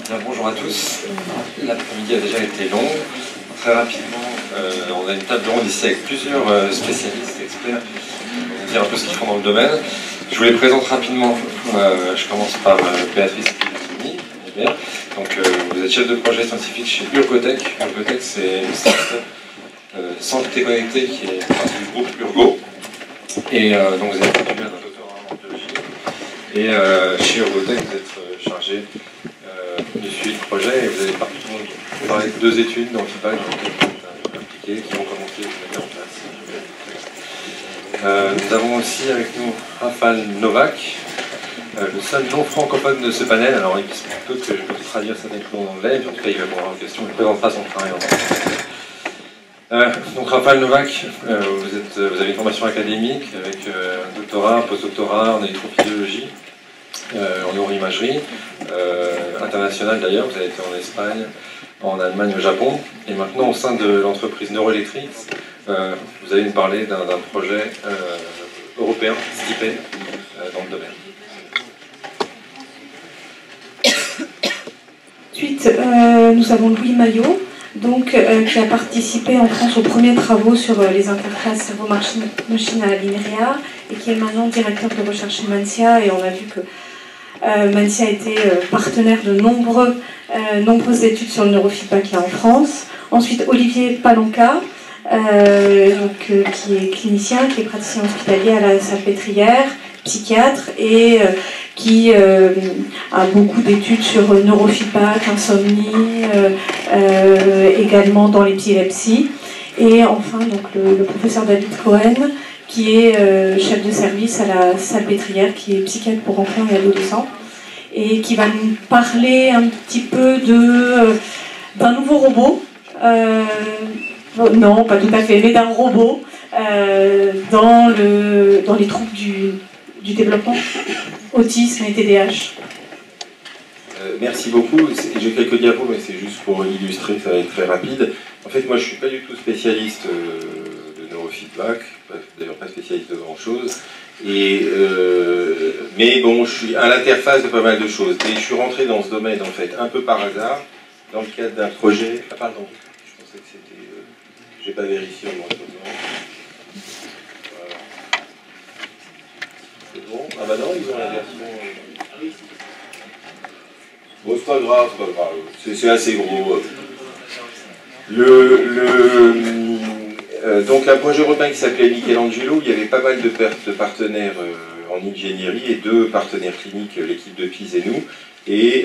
Bien, bonjour à tous. L'après-midi a déjà été long. Très rapidement, on a une table ronde ici avec plusieurs spécialistes, experts, pour nous dire un peu ce qu'ils font dans le domaine. Je vous les présente rapidement. Je commence par Béatrice Pilatini. Donc, vous êtes chef de projet scientifique chez Urgotech. Urgotech, c'est une start-up santé connectée qui est partie du groupe Urgo. Et donc, vous êtes titulaire d'un doctorat en biologie. Et chez Urgotech, vous êtes chargé du suivi de projet et vous avez parlé de 2 études dans le feedback impliquées qui vont commencer à se mettre en place. Nous avons aussi avec nous Rafal Novak, le seul non francophone de ce panel. Alors il se peut que je peux traduire certains mots en anglais, mais en tout cas il va répondre aux questions, il présentera son travail en anglais. Donc Rafal Novak, vous avez une formation académique avec un doctorat, un post-doctorat en électrophysiologie, en neuroimagerie, internationale d'ailleurs. Vous avez été en Espagne, en Allemagne, au Japon, et maintenant au sein de l'entreprise Neuroelectrics, vous allez nous parler d'un projet européen, STIPE, dans le domaine. Ensuite, nous avons Louis Maillot, donc, qui a participé en France aux premiers travaux sur les interfaces cerveau-machine à l'INRIA et qui est maintenant directeur de recherche chez Mansia. Et on a vu que Mansia a été partenaire de nombreuses études sur le neurofeedback là en France. Ensuite, Olivier Palanca, qui est clinicien, qui est praticien hospitalier à la Salpêtrière, psychiatre, et qui a beaucoup d'études sur neurofeedback, insomnie, également dans l'épilepsie. Et enfin, donc, le professeur David Cohen, qui est chef de service à la Salpêtrière, qui est psychiatre pour enfants et adolescents, et qui va nous parler un petit peu d'un nouveau robot, non, pas tout à fait, mais d'un robot dans les troubles du développement, autisme et TDAH. Merci beaucoup. J'ai quelques diapos, mais c'est juste pour illustrer, ça va être très rapide. En fait, moi, je ne suis pas du tout spécialiste de neurofeedback, d'ailleurs pas spécialiste de grand-chose. Mais bon, je suis à l'interface de pas mal de choses. Et je suis rentré dans ce domaine, en fait, un peu par hasard, dans le cadre d'un projet... Ah, pardon, je pensais que c'était... je n'ai pas vérifié en mon besoin. Voilà. C'est bon? Ah bah non, ils ont la version... Bon, c'est pas grave, c'est pas grave. C'est assez gros. Donc un projet européen qui s'appelait Michelangelo, il y avait pas mal de partenaires en ingénierie et 2 partenaires cliniques, l'équipe de Pise et nous. Et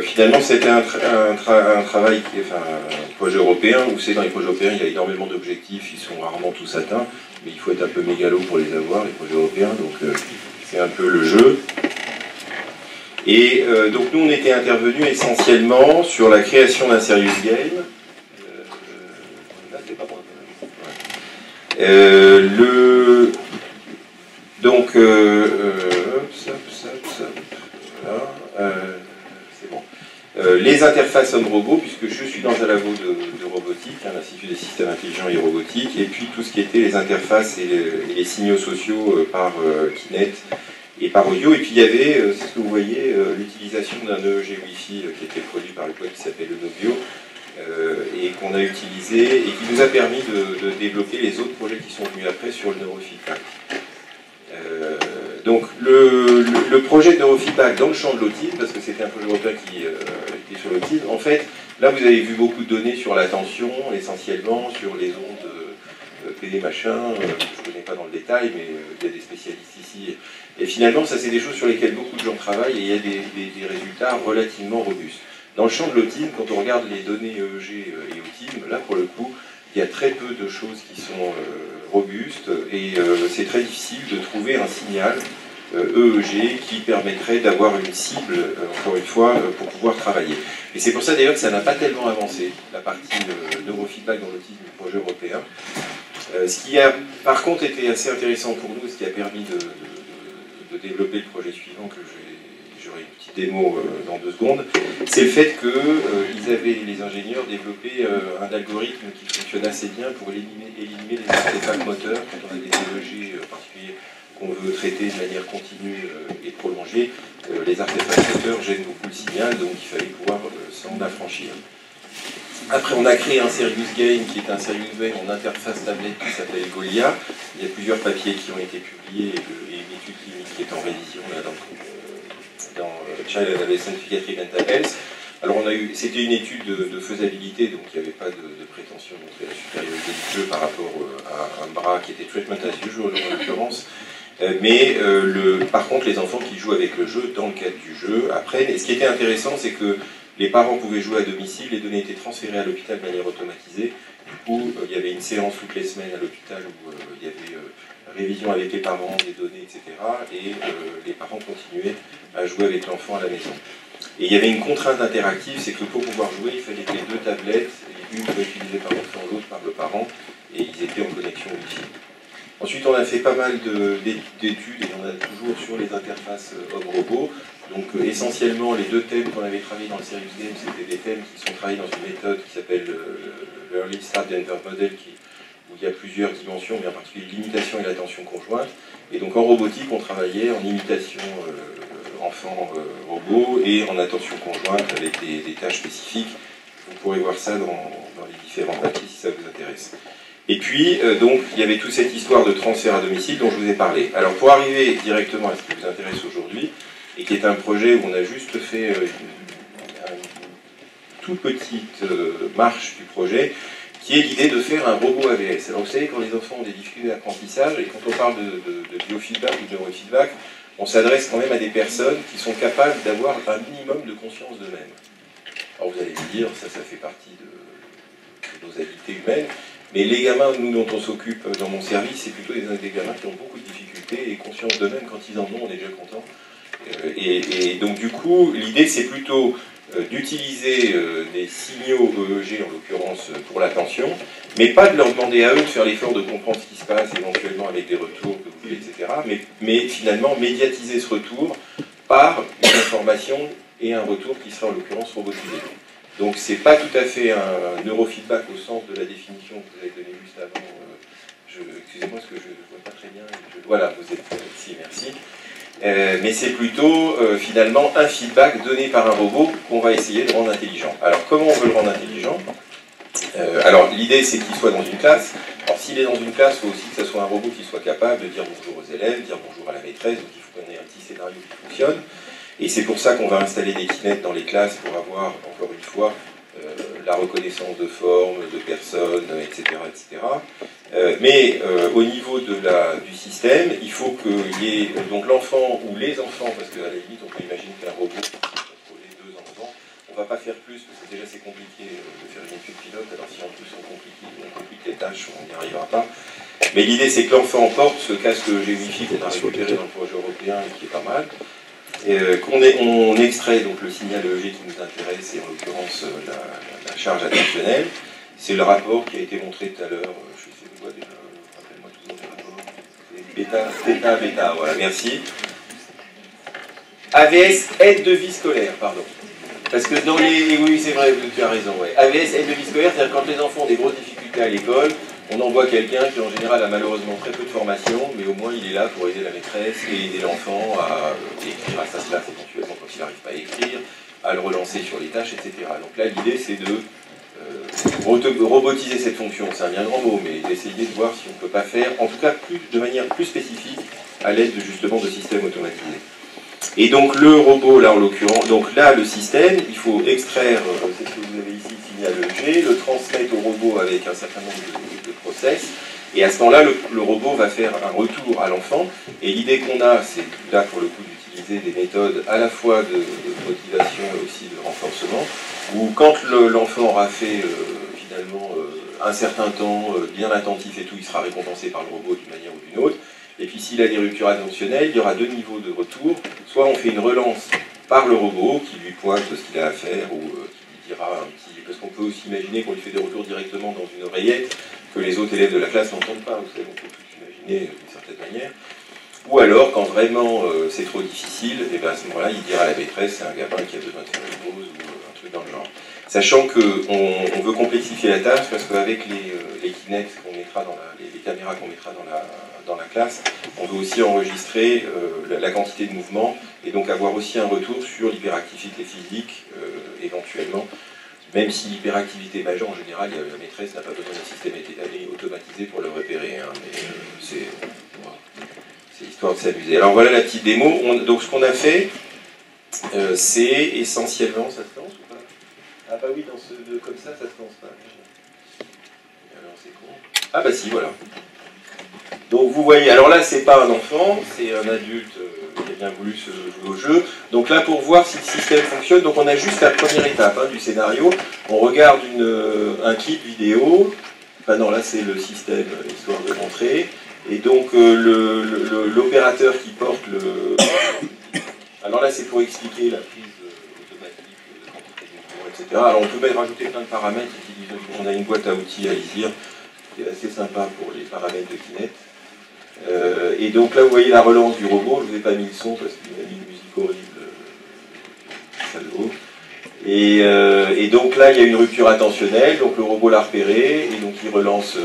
finalement c'était un travail, un projet européen, où c'est dans les projets européens, il y a énormément d'objectifs, ils sont rarement tous atteints, mais il faut être un peu mégalo pour les avoir, les projets européens, donc c'est un peu le jeu. Et donc nous on était intervenus essentiellement sur la création d'un serious game. Là c'est pas bon. C'est bon. Les interfaces homme-robot, puisque je suis dans un labo de robotique, l'Institut des systèmes intelligents et robotiques, et puis tout ce qui était les interfaces et les signaux sociaux par Kinet et par audio. Et puis il y avait, c'est ce que vous voyez, l'utilisation d'un EEG Wi-Fi qui était produit par le boîte qui s'appelle Lenobio, et qu'on a utilisé et qui nous a permis de développer les autres projets qui sont venus après sur le neurofeedback. Donc le projet de neurofeedback dans le champ de l'autisme, parce que c'était un projet européen qui était sur l'autisme, en fait, là vous avez vu beaucoup de données sur l'attention, essentiellement sur les ondes PD machin, je ne connais pas dans le détail, mais il y a des spécialistes ici. Et finalement, ça c'est des choses sur lesquelles beaucoup de gens travaillent et il y a des résultats relativement robustes. Dans le champ de l'autisme, quand on regarde les données EEG et autisme, là pour le coup, il y a très peu de choses qui sont robustes et c'est très difficile de trouver un signal EEG qui permettrait d'avoir une cible, encore une fois, pour pouvoir travailler. Et c'est pour ça d'ailleurs que ça n'a pas tellement avancé, la partie neurofeedback dans l'autisme du projet européen. Ce qui a par contre été assez intéressant pour nous, ce qui a permis de développer le projet suivant que j'aurai une petite démo dans 2 secondes, c'est le fait que les ingénieurs développé un algorithme qui fonctionne assez bien pour éliminer les artefacts moteurs quand on a des EEG particuliers qu'on veut traiter de manière continue et prolongée, les artefacts gênent beaucoup le signal, donc il fallait pouvoir s'en affranchir. Après, on a créé un serious game qui est un serious game en interface tablette qui s'appelle Golia. Il y a plusieurs papiers qui ont été publiés et une étude clinique qui est en révision là, dans Child and Adolescent Psychiatric Mental Health. Alors, c'était une étude de faisabilité, donc il n'y avait pas de prétention de montrer la supériorité du jeu par rapport à un bras qui était treatment as usual en l'occurrence. Mais par contre, les enfants qui jouent avec le jeu dans le cadre du jeu apprennent. Et ce qui était intéressant, c'est que les parents pouvaient jouer à domicile, les données étaient transférées à l'hôpital de manière automatisée. Du coup, il y avait une séance toutes les semaines à l'hôpital où il y avait révision avec les parents, des données, etc. Et les parents continuaient à jouer avec l'enfant à la maison. Et il y avait une contrainte interactive, c'est que pour pouvoir jouer, il fallait que les deux tablettes, une soit utilisée par l'enfant, l'autre par le parent, et ils étaient en connexion Wi-Fi. Ensuite, on a fait pas mal d'études, et on a toujours sur les interfaces homme-robot. Donc essentiellement, les deux thèmes qu'on avait travaillés dans le Serious Game, c'était des thèmes qui sont travaillés dans une méthode qui s'appelle le Early Start Denver Model, où il y a plusieurs dimensions, mais en particulier l'imitation et l'attention conjointe. Et donc en robotique, on travaillait en imitation enfant-robot et en attention conjointe avec des tâches spécifiques. Vous pourrez voir ça dans les différents papiers si ça vous intéresse. Et puis, donc, il y avait toute cette histoire de transfert à domicile dont je vous ai parlé. Alors, pour arriver directement à ce qui vous intéresse aujourd'hui, et qui est un projet où on a juste fait une toute petite marche du projet, qui est l'idée de faire un robot AVS. Alors, vous savez, quand les enfants ont des difficultés d'apprentissage, et quand on parle de biofeedback ou de neurofeedback, on s'adresse quand même à des personnes qui sont capables d'avoir un minimum de conscience d'eux-mêmes. Alors, vous allez me dire, ça fait partie de nos habiletés humaines. Mais les gamins, nous, dont on s'occupe dans mon service, c'est plutôt des gamins qui ont beaucoup de difficultés et conscience d'eux-mêmes. Quand ils en ont, on est déjà content. Et donc, du coup, l'idée, c'est plutôt d'utiliser des signaux EEG, en l'occurrence, pour l'attention, mais pas de leur demander à eux de faire l'effort de comprendre ce qui se passe, éventuellement avec des retours que vous voulez, etc. Mais finalement, médiatiser ce retour par une information et un retour qui sera, en l'occurrence, robotisé. Donc c'est pas tout à fait un neurofeedback au sens de la définition que vous avez donnée juste avant. Excusez-moi parce que je ne vois pas très bien. Voilà, vous êtes ici, merci. Mais c'est plutôt finalement un feedback donné par un robot qu'on va essayer de rendre intelligent. Alors comment on veut le rendre intelligent? Alors l'idée c'est qu'il soit dans une classe. Alors s'il est dans une classe, il faut aussi que ce soit un robot qui soit capable de dire bonjour aux élèves, dire bonjour à la maîtresse, donc il faut qu'on ait un petit scénario qui fonctionne. Et c'est pour ça qu'on va installer des Kinect dans les classes pour avoir, encore une fois, la reconnaissance de forme, de personnes, etc. etc. Mais au niveau du système, il faut qu'il y ait donc l'enfant ou les enfants, parce qu'à la limite on peut imaginer qu'un robot pour les deux enfants, on ne va pas faire plus, parce que déjà c'est compliqué de faire une étude pilote, alors si en plus on complique les tâches, on n'y arrivera pas. Mais l'idée c'est que l'enfant porte ce casque Wi-Fi qu'on a récupéré dans le projet européen et qui est pas mal. On extrait donc le signal EEG qui nous intéresse, et en l'occurrence la charge attentionnelle. C'est le rapport qui a été montré tout à l'heure. Je sais pas déjà, rappelle-moi toujours le rapport. Bêta, voilà, merci. AVS, aide de vie scolaire, pardon. Parce que dans les... Oui, c'est vrai, tu as raison, ouais. AVS, aide de vie scolaire, c'est-à-dire quand les enfants ont des grosses difficultés à l'école, on envoie quelqu'un qui en général a malheureusement très peu de formation, mais au moins il est là pour aider la maîtresse et aider l'enfant à écrire à sa classe éventuellement quand il n'arrive pas à écrire, à le relancer sur les tâches, etc. Donc là l'idée c'est de robotiser cette fonction, c'est un bien grand mot, mais d'essayer de voir si on ne peut pas faire, en tout cas de manière plus spécifique, à l'aide justement de systèmes automatisés. Et donc le robot, là en l'occurrence, donc là le système, il faut extraire, c'est ce que vous avez ici, le signal EEG, le transmettre au robot avec un certain nombre de process, et à ce moment-là, le robot va faire un retour à l'enfant, et l'idée qu'on a, c'est là pour le coup d'utiliser des méthodes à la fois de motivation et aussi de renforcement, où quand l'enfant aura fait finalement un certain temps bien attentif et tout, il sera récompensé par le robot d'une manière ou d'une autre. Et puis s'il a des ruptures attentionnelles, il y aura deux niveaux de retour. Soit on fait une relance par le robot qui lui pointe ce qu'il a à faire, ou qui lui dira un petit... Parce qu'on peut aussi imaginer qu'on lui fait des retours directement dans une oreillette que les autres élèves de la classe n'entendent pas. Vous savez, on peut tout imaginer d'une certaine manière. Ou alors, quand vraiment c'est trop difficile, et bien à ce moment-là, il dira à la maîtresse, c'est un gamin qui a besoin de faire une pause, ou un truc dans le genre. Sachant qu'on veut complexifier la tâche parce qu'avec les Kinect qu'on mettra les caméras qu'on mettra dans la classe, on veut aussi enregistrer la quantité de mouvement et donc avoir aussi un retour sur l'hyperactivité physique éventuellement. Même si l'hyperactivité majeure, en général, la maîtresse n'a pas besoin d'un système automatisé pour le repérer. Hein, mais c'est histoire de s'amuser. Alors voilà la petite démo. Donc ce qu'on a fait, c'est essentiellement... Ça se lance ou pas? Ah bah oui, comme ça se lance pas. Alors c'est con. Ah bah si, voilà. Donc vous voyez, alors là c'est pas un enfant, c'est un adulte qui a bien voulu se jouer au jeu. Donc là pour voir si le système fonctionne, donc on a juste la première étape du scénario. On regarde un clip vidéo. Enfin non, là c'est le système, histoire de montrer. Et donc l'opérateur qui porte le... Alors là c'est pour expliquer la prise automatique de quantité de mouvement, etc. Alors on peut même rajouter plein de paramètres. On a une boîte à outils à lire qui est assez sympa pour les paramètres de Kinect. Et donc là vous voyez la relance du robot. Je ne vous ai pas mis le son parce qu'il a mis une musique horrible, salaud. Et donc là il y a une rupture attentionnelle, donc le robot l'a repéré et donc il relance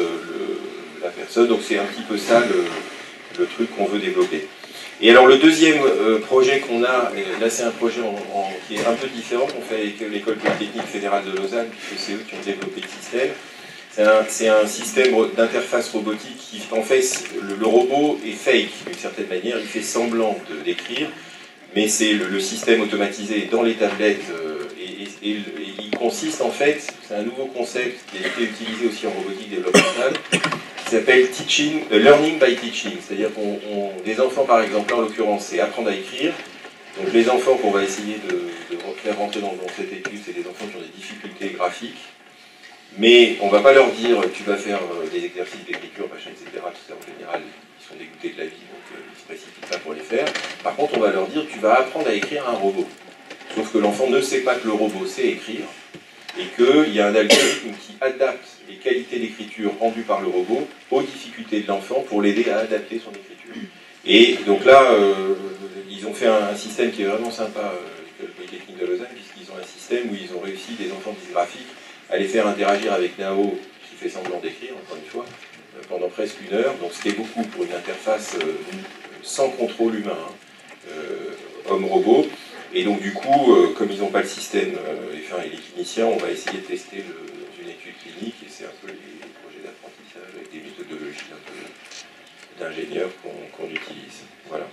la personne. Donc c'est un petit peu ça le truc qu'on veut développer. Et alors le deuxième projet qu'on a, là c'est un projet qui est un peu différent, qu'on fait avec l'École Polytechnique Fédérale de Lausanne, puisque c'est eux qui ont développé le système. C'est un système d'interface robotique qui, en fait, le robot est fake d'une certaine manière, il fait semblant d'écrire, mais c'est le système automatisé dans les tablettes, et il consiste en fait, c'est un nouveau concept qui a été utilisé aussi en robotique développementale, qui s'appelle learning by teaching, c'est-à-dire des enfants par exemple, là en l'occurrence c'est apprendre à écrire, donc les enfants qu'on va essayer de faire rentrer dans cette étude, c'est des enfants qui ont des difficultés graphiques, mais on ne va pas leur dire tu vas faire des exercices d'écriture, machin, etc. Tout ça, en général, ils sont dégoûtés de la vie, donc ils ne se précipitent pas pour les faire. Par contre, on va leur dire tu vas apprendre à écrire un robot. Sauf que l'enfant ne sait pas que le robot sait écrire, et qu'il y a un algorithme qui adapte les qualités d'écriture rendues par le robot aux difficultés de l'enfant pour l'aider à adapter son écriture. Et donc là, ils ont fait un système qui est vraiment sympa, l'École Polytechnique de Lausanne, puisqu'ils ont un système où ils ont réussi, des enfants dysgraphiques, à les faire interagir avec Nao, qui fait semblant d'écrire, encore une fois, pendant presque 1 heure. Donc c'était beaucoup pour une interface sans contrôle humain, homme-robot. Et donc du coup, comme ils n'ont pas le système, et les cliniciens, on va essayer de tester dans une étude clinique, et c'est un peu les projets d'apprentissage avec des méthodologies un peu d'ingénieurs qu'on utilise. Voilà.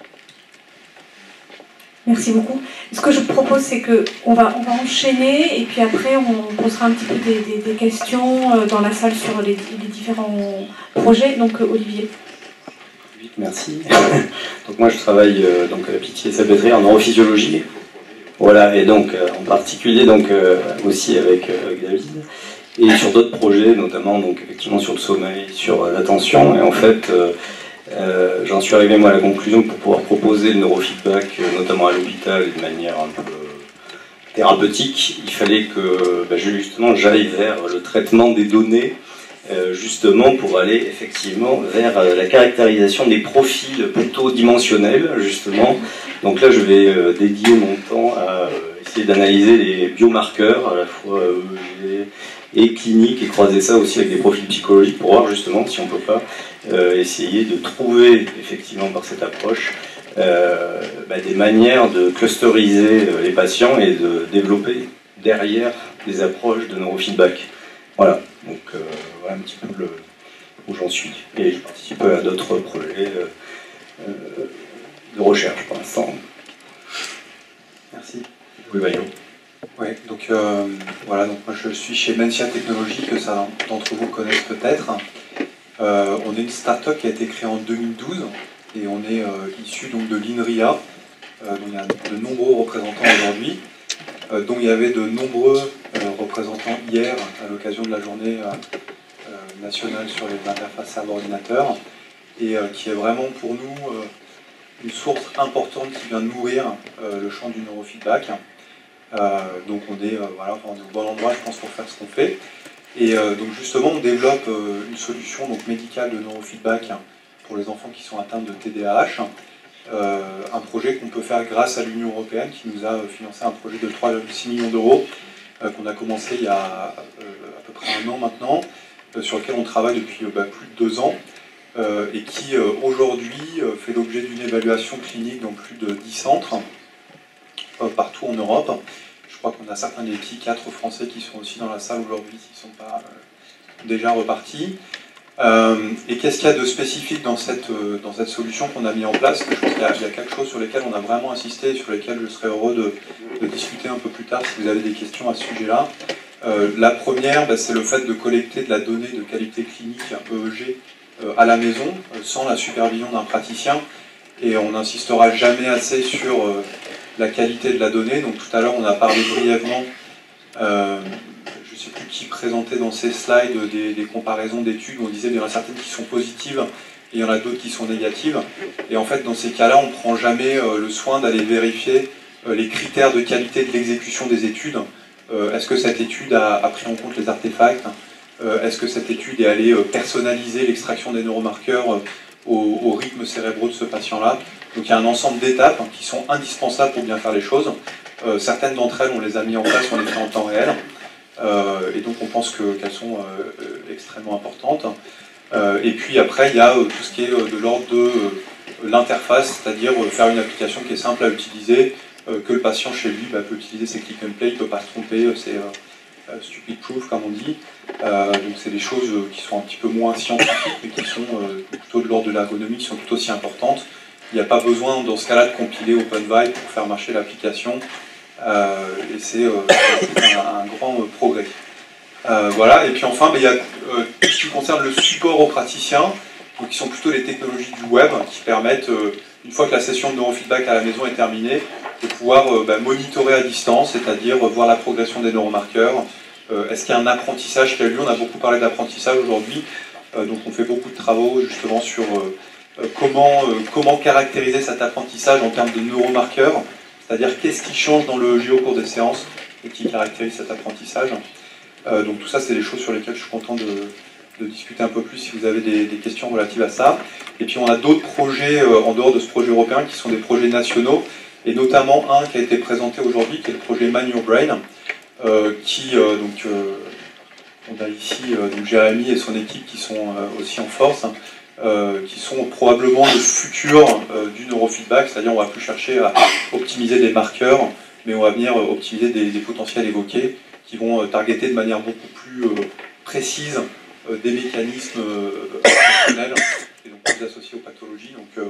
Merci beaucoup. Ce que je propose, c'est qu'on va enchaîner et puis après on posera un petit peu des questions dans la salle sur les différents projets. Donc Olivier. Merci. Donc moi je travaille donc à la Pitié-Salpêtrière en neurophysiologie. Voilà, et donc en particulier donc aussi avec David et sur d'autres projets, notamment donc effectivement sur le sommeil, sur l'attention. Et en fait j'en suis arrivé moi à la conclusion que pour pouvoir proposer le neurofeedback, notamment à l'hôpital, de manière un peu thérapeutique, il fallait que justement j'aille vers le traitement des données, justement pour aller effectivement vers la caractérisation des profils plutôt dimensionnels, justement. Donc là je vais dédier mon temps à essayer d'analyser les biomarqueurs, à la fois EEG et cliniques, et croiser ça aussi avec des profils psychologiques pour voir justement si on ne peut pas essayer de trouver effectivement par cette approche des manières de clusteriser les patients et de développer derrière des approches de neurofeedback. Voilà, donc voilà un petit peu où j'en suis. Et je participe à d'autres projets de recherche pour l'instant. Merci. Oui, Maillot. Oui, donc voilà, donc moi je suis chez Mencia Technologies, que certains d'entre vous connaissent peut-être. On est une start-up qui a été créée en 2012 et on est issu donc de l'INRIA, dont il y a de nombreux représentants aujourd'hui, dont il y avait de nombreux représentants hier à l'occasion de la journée nationale sur les interfaces serveur-ordinateur, et qui est vraiment pour nous une source importante qui vient nourrir le champ du neurofeedback. Donc on est, voilà, on est au bon endroit, je pense, pour faire ce qu'on fait. Et donc justement, on développe une solution donc, médicale de neurofeedback pour les enfants qui sont atteints de TDAH. Un projet qu'on peut faire grâce à l'Union européenne qui nous a financé un projet de 3,6 millions d'euros qu'on a commencé il y a à peu près 1 an maintenant, sur lequel on travaille depuis plus de 2 ans, et qui aujourd'hui fait l'objet d'une évaluation clinique dans plus de 10 centres partout en Europe. Je crois qu'on a certains des psychiatres français qui sont aussi dans la salle aujourd'hui, s'ils ne sont pas déjà repartis. Et qu'est-ce qu'il y a de spécifique dans cette solution qu'on a mis en place? Je pense qu'il y a quelque chose sur lesquels on a vraiment insisté, sur lesquels je serais heureux de discuter un peu plus tard si vous avez des questions à ce sujet-là. La première, c'est le fait de collecter de la donnée de qualité clinique, EEG, à la maison, sans la supervision d'un praticien. Et on n'insistera jamais assez sur la qualité de la donnée. Donc tout à l'heure, on a parlé brièvement, je ne sais plus qui présentait dans ces slides des comparaisons d'études, où on disait qu'il y en a certaines qui sont positives, et il y en a d'autres qui sont négatives. Et en fait, dans ces cas-là, on ne prend jamais le soin d'aller vérifier les critères de qualité de l'exécution des études. Est-ce que cette étude a pris en compte les artefacts? Est-ce que cette étude est allée personnaliser l'extraction des neuromarqueurs au rythme cérébraux de ce patient-là? Donc il y a un ensemble d'étapes qui sont indispensables pour bien faire les choses. Certaines d'entre elles, on les a mis en place, on les fait en temps réel. Et donc on pense qu'elles sont extrêmement importantes. Et puis après, il y a tout ce qui est de l'ordre de l'interface, c'est-à-dire faire une application qui est simple à utiliser, que le patient chez lui peut utiliser ses click and play, il ne peut pas se tromper, c'est stupid proof comme on dit. Donc c'est des choses qui sont un petit peu moins scientifiques, mais qui sont plutôt de l'ordre de l'ergonomie, qui sont tout aussi importantes. Il n'y a pas besoin dans ce cas-là de compiler OpenVibe pour faire marcher l'application, et c'est un grand progrès. Voilà, et puis enfin, il y a tout ce qui concerne le support aux praticiens, donc qui sont plutôt les technologies du web, qui permettent, une fois que la session de neurofeedback à la maison est terminée, de pouvoir monitorer à distance, c'est-à-dire voir la progression des neuromarqueurs. Est-ce qu'il y a un apprentissage qui a lieu? On a beaucoup parlé d'apprentissage aujourd'hui, donc on fait beaucoup de travaux justement sur comment caractériser cet apprentissage en termes de neuromarqueurs, c'est-à-dire qu'est-ce qui change dans le EEG au cours des séances et qui caractérise cet apprentissage. Donc tout ça, c'est des choses sur lesquelles je suis content de discuter un peu plus si vous avez des questions relatives à ça. Et puis on a d'autres projets en dehors de ce projet européen qui sont des projets nationaux, et notamment un qui a été présenté aujourd'hui, qui est le projet Man Your Brain, on a ici donc Jérémy et son équipe qui sont aussi en force, qui sont probablement le futur du neurofeedback, c'est-à-dire on ne va plus chercher à optimiser des marqueurs, mais on va venir optimiser des potentiels évoqués qui vont targeter de manière beaucoup plus précise des mécanismes fonctionnels et donc plus associés aux pathologies. Donc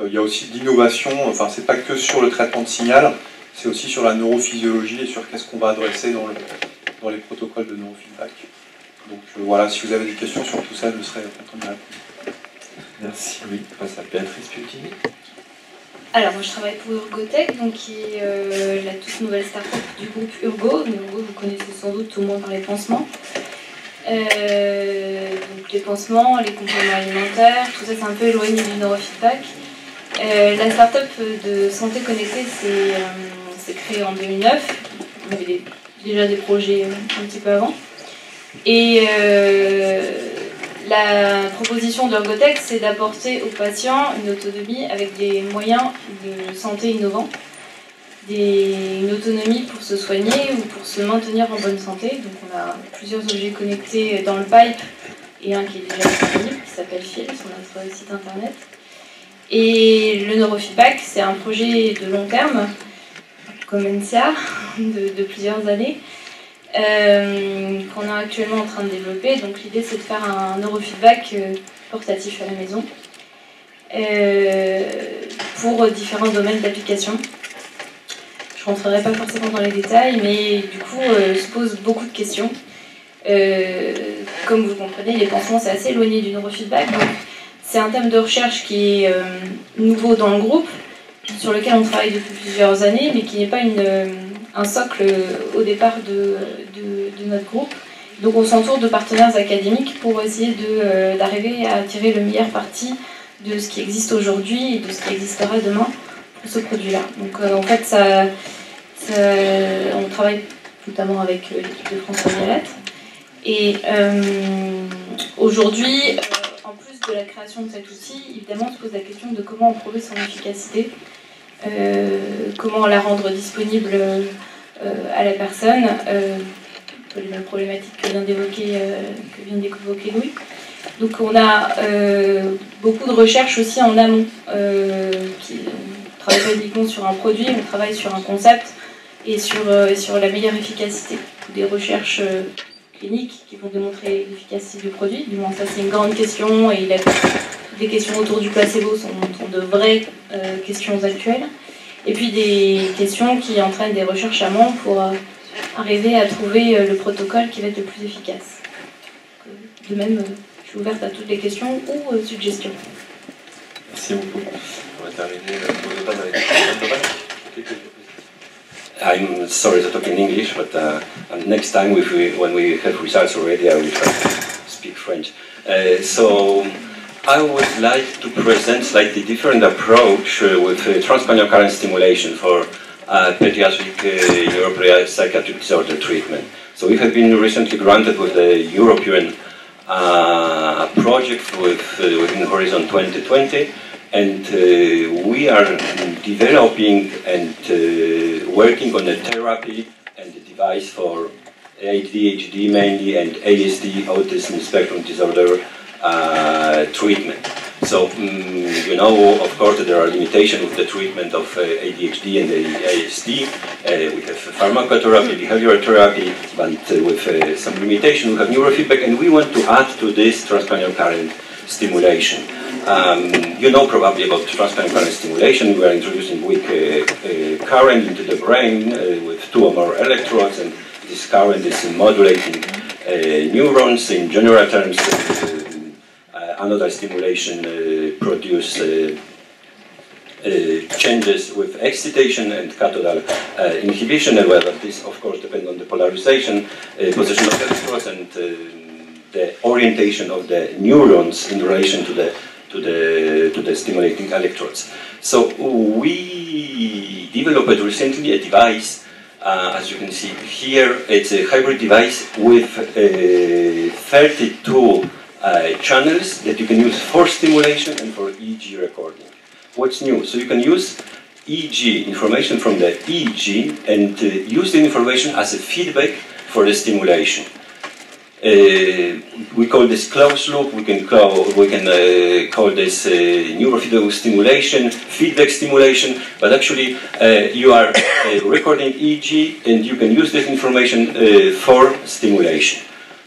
il y a aussi de l'innovation, enfin c'est pas que sur le traitement de signal, c'est aussi sur la neurophysiologie et sur qu'est-ce qu'on va adresser dans les protocoles de neurofeedback. Donc voilà, si vous avez des questions sur tout ça, je serai content de répondre. Merci Louis. On passe à Béatrice Piutini. Alors moi je travaille pour Urgotech, donc qui est la toute nouvelle start-up du groupe Urgo. Donc Urgo, vous connaissez sans doute au moins par les pansements. Donc les pansements, les compléments alimentaires, tout ça c'est un peu éloigné du neurofeedback. La start-up de santé connectée s'est créée en 2009. On avait déjà des projets un petit peu avant. Et la proposition d'Urgotech, c'est d'apporter aux patients une autonomie avec des moyens de santé innovants. Une autonomie pour se soigner ou pour se maintenir en bonne santé. Donc on a plusieurs objets connectés dans le pipe et un qui est déjà disponible, qui s'appelle Phil sur notre site internet. Et le neurofeedback, c'est un projet de long terme, comme NCA, de plusieurs années, qu'on est actuellement en train de développer. Donc l'idée, c'est de faire un neurofeedback portatif à la maison pour différents domaines d'application. Je ne rentrerai pas forcément dans les détails, mais du coup, se posent beaucoup de questions. Comme vous le comprenez, les pansements, c'est assez éloigné du neurofeedback. Donc, c'est un thème de recherche qui est nouveau dans le groupe, sur lequel on travaille depuis plusieurs années, mais qui n'est pas un socle au départ de notre groupe. Donc on s'entoure de partenaires académiques pour essayer d'arriver à tirer le meilleur parti de ce qui existe aujourd'hui et de ce qui existera demain pour ce produit-là. Donc en fait, on travaille notamment avec l'équipe de François Violette. Et aujourd'hui, en plus de la création de cet outil, évidemment, on se pose la question de comment prouver son efficacité, comment la rendre disponible à la personne, les mêmes problématiques que vient d'évoquer Louis. Donc on a beaucoup de recherches aussi en amont, qui ne travaille pas uniquement sur un produit, on travaille sur un concept et sur la meilleure efficacité. Des recherches cliniques qui vont démontrer l'efficacité du produit, du moins ça c'est une grande question, et des questions autour du placebo sont de vraies questions actuelles. Et puis des questions qui entraînent des recherches amont pour arriver à trouver le protocole qui va être le plus efficace. De même, je suis ouverte à toutes les questions ou suggestions. Merci beaucoup. On va terminer avec I'm sorry to talk in English, but next time when we have results already, I will try to speak French. So I would like to present slightly different approach with transcranial current stimulation for pediatric neuropsychiatric disorder treatment. So we have been recently granted with the European project within Horizon 2020, and we are developing and working on a therapy and a device for ADHD mainly and ASD, autism spectrum disorder treatment. So, you know, of course, there are limitations with the treatment of ADHD and ASD. We have pharmacotherapy, behavioral therapy, but with some limitation, we have neurofeedback, and we want to add to this transcranial current stimulation. You know probably about transcranial current stimulation. We are introducing weak current into the brain with 2 or more electrodes, and this current is modulating neurons. In general terms, another stimulation produce changes with excitation and cathodal inhibition, and whether this, of course, depends on the polarization, position of electrodes, and the orientation of the neurons in relation to the stimulating electrodes. So we developed recently a device, as you can see here. It's a hybrid device with 32 channels that you can use for stimulation and for EEG recording. What's new? So you can use EEG information from the EEG and use the information as a feedback for the stimulation. We call this closed loop. We can call this neurofeedback stimulation, feedback stimulation. But actually, you are recording EEG, and you can use this information for stimulation.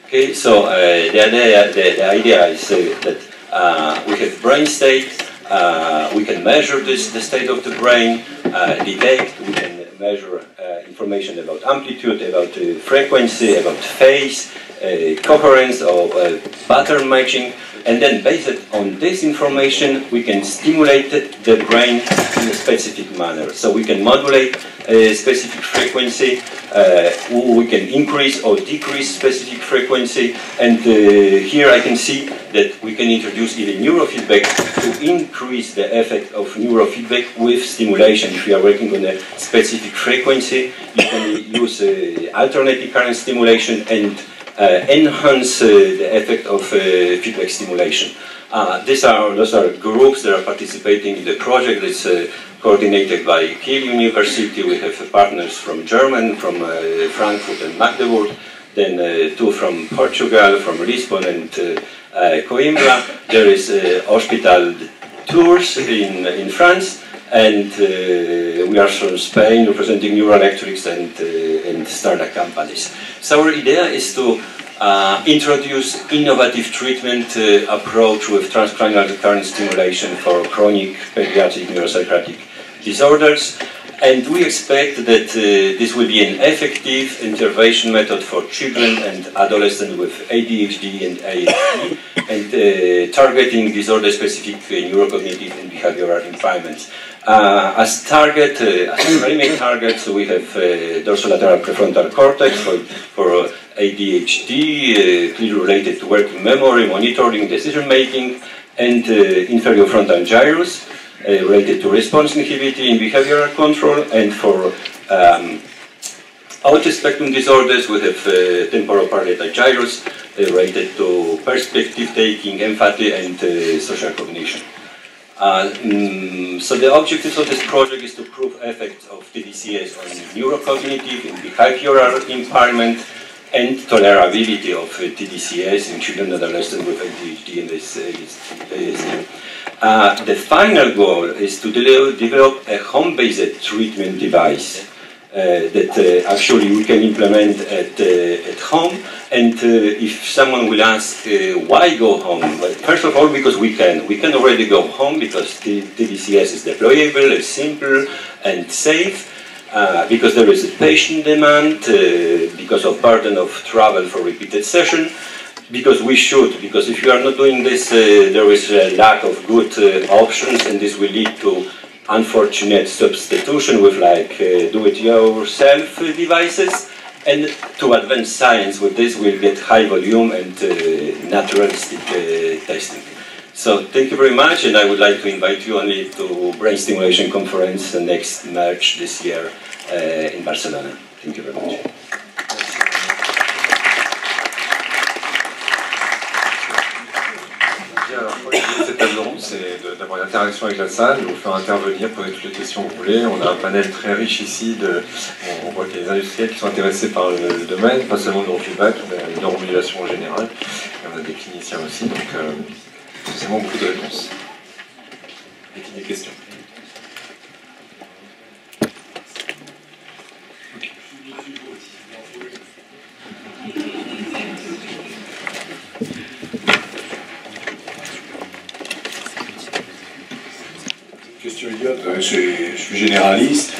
Okay, so the idea is that we have brain state. We can measure the state of the brain, detect. We can measure information about amplitude, about frequency, about phase, coherence or pattern matching, and then based on this information we can stimulate the brain in a specific manner. So we can modulate a specific frequency, we can increase or decrease specific frequency, and here I can see that we can introduce even neurofeedback to increase the effect of neurofeedback with stimulation. If you are working on a specific frequency, you can use alternating current stimulation and enhance the effect of feedback stimulation. Those are groups that are participating in the project. It's coordinated by Kiel University. We have partners from Germany, from Frankfurt and Magdeburg, then 2 from Portugal, from Lisbon and Coimbra. There is Hospital Tours in France, and we are from Spain, representing Neuroelectrics and startup companies. So our idea is to introduce innovative treatment approach with transcranial current stimulation for chronic pediatric neuropsychiatric disorders, and we expect that this will be an effective intervention method for children and adolescents with ADHD and ASD, and targeting disorder-specific neurocognitive and behavioral impairments. As primary targets, we have dorsolateral prefrontal cortex for ADHD, clearly related to working memory, monitoring, decision making, and inferior frontal gyrus, related to response inhibiting and behavioral control. And for autism spectrum disorders, we have temporal parietal gyrus, related to perspective taking, empathy, and social cognition. So the objective of this project is to prove effects of TDCS on neurocognitive and behavioral impairment and tolerability of TDCS in children and adolescents with ADHD and ASD. The final goal is to develop a home-based treatment device that actually we can implement at home. And if someone will ask why go home, well, first of all, because we can already go home because the TDCS is deployable, it's simple and safe. Because there is a patient demand, because of burden of travel for repeated session, because we should, because if you are not doing this, there is a lack of good options, and this will lead to unfortunate substitution with like do-it-yourself devices, and to advance science with this we'll get high volume and naturalistic testing. So thank you very much, and I would like to invite you only to Brain Stimulation Conference next March this year in Barcelona. Thank you very much. Cette table ronde, c'est d'avoir une interaction avec la salle, de vous faire intervenir, poser toutes les questions que vous voulez. On a un panel très riche ici, on voit qu'il y a des industriels qui sont intéressés par le domaine, pas seulement le neurofeedback, mais la neuromodulation en général. Et on a des cliniciens aussi, donc c'est vraiment beaucoup de réponses. Y a-t-il des questions? Question idiote, je suis généraliste.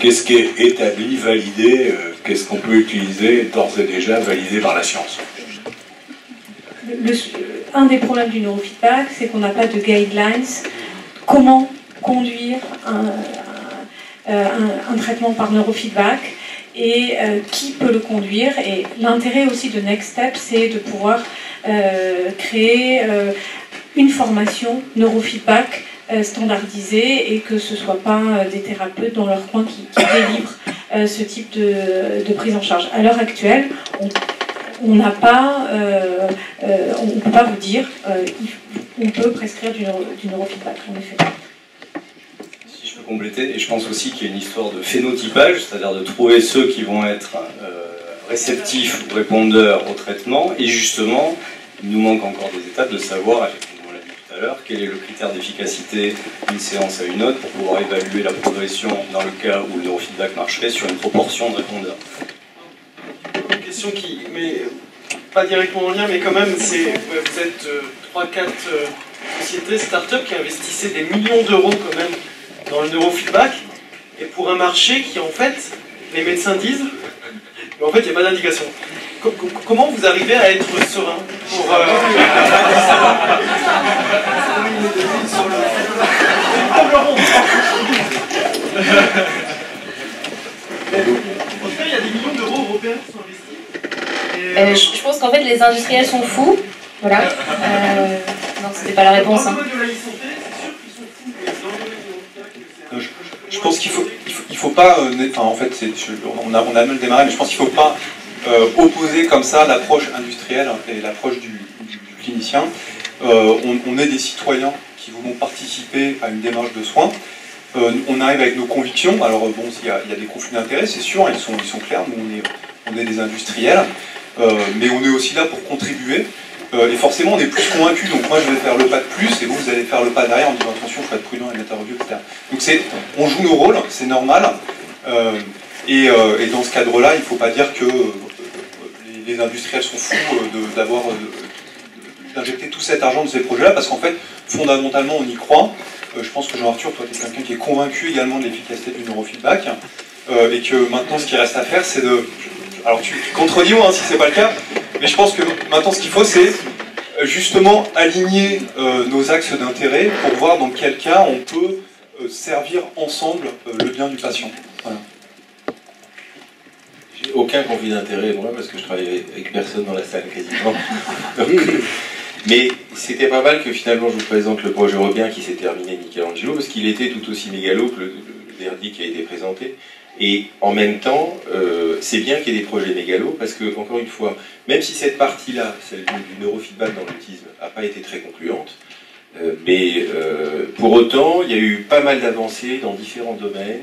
Qu'est-ce qui est établi, validé, qu'est-ce qu'on peut utiliser d'ores et déjà validé par la science? Un des problèmes du neurofeedback, c'est qu'on n'a pas de guidelines. Comment conduire un traitement par neurofeedback et qui peut le conduire. Et l'intérêt aussi de Next Step, c'est de pouvoir créer une formation neurofeedback standardisée et que ce ne soit pas des thérapeutes dans leur coin qui délivrent ce type de prise en charge. À l'heure actuelle, on n'a pas, on ne peut pas vous dire, on peut prescrire du neurofeedback, en effet. Si je peux compléter, et je pense aussi qu'il y a une histoire de phénotypage, c'est-à-dire de trouver ceux qui vont être réceptifs ou répondeurs au traitement, et justement, il nous manque encore des étapes de savoir, effectivement, on l'a dit tout à l'heure, quel est le critère d'efficacité d'une séance à une autre pour pouvoir évaluer la progression dans le cas où le neurofeedback marcherait sur une proportion de répondeurs. Une question qui, mais pas directement en lien, mais quand même, c'est vous êtes 3-4 sociétés, start-up qui investissaient des millions d'euros quand même dans le neurofeedback, et pour un marché qui en fait, les médecins disent, mais en fait il n'y a pas d'indication. Comment vous arrivez à être serein pour table ronde? En tout cas, il y a des millions d'euros européens qui sont investis. Je pense qu'en fait, les industriels sont fous. Voilà. Non, c'était pas la réponse. Hein. Je pense qu'il faut pas. Enfin, en fait, on a mal démarré, mais je pense qu'il ne faut pas opposer comme ça l'approche industrielle et l'approche du clinicien. On est des citoyens qui voulons participer à une démarche de soins. On arrive avec nos convictions. Alors bon, il y a des conflits d'intérêts, c'est sûr, ils sont clairs. Nous, on est des industriels, mais on est aussi là pour contribuer. Et forcément, on est plus convaincus. Donc moi, je vais faire le pas de plus, et vous allez faire le pas derrière en disant attention, il faut être prudent et mettre un review, etc. Donc on joue nos rôles, c'est normal. Et dans ce cadre-là, il ne faut pas dire que les industriels sont fous d'injecter tout cet argent dans ces projets-là, parce qu'en fait, fondamentalement, on y croit. Je pense que Jean-Arthur, toi, tu es quelqu'un qui est convaincu également de l'efficacité du neurofeedback, et que maintenant, ce qui reste à faire, c'est de... Alors, tu contredis-moi hein, si c'est pas le cas, mais je pense que maintenant, ce qu'il faut, c'est justement aligner nos axes d'intérêt pour voir dans quel cas on peut servir ensemble le bien du patient. Voilà. J'ai aucun conflit d'intérêt, moi, parce que je travaille avec personne dans la salle, quasiment. Mais c'était pas mal que finalement je vous présente le projet européen qui s'est terminé Michelangelo, parce qu'il était tout aussi mégalo que le dernier qui a été présenté. Et en même temps, c'est bien qu'il y ait des projets mégalos, parce que, encore une fois, même si cette partie-là, celle du neurofeedback dans l'autisme, n'a pas été très concluante, Mais pour autant, il y a eu pas mal d'avancées dans différents domaines,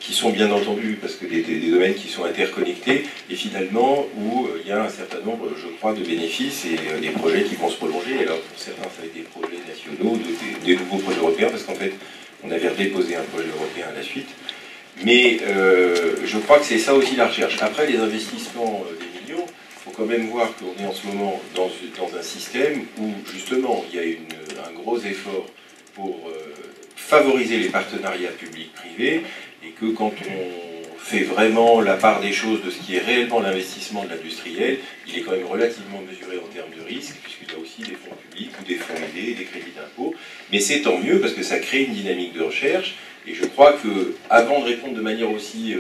qui sont bien entendu, parce que des domaines qui sont interconnectés, et finalement où il y a un certain nombre, je crois, de bénéfices et des projets qui vont se prolonger. Alors pour certains, ça va être des projets nationaux, des nouveaux projets européens, parce qu'en fait, on avait redéposé un projet européen à la suite. Mais je crois que c'est ça aussi la recherche. Après, les investissements des millions, il faut quand même voir qu'on est en ce moment dans un système où, justement, il y a un gros effort pour favoriser les partenariats publics-privés, et que quand on fait vraiment la part des choses de ce qui est réellement l'investissement de l'industriel, il est quand même relativement mesuré en termes de risque, puisqu'il y a aussi des fonds publics ou des fonds aidés, des crédits d'impôt. Mais c'est tant mieux, parce que ça crée une dynamique de recherche. Et je crois que, avant de répondre de manière aussi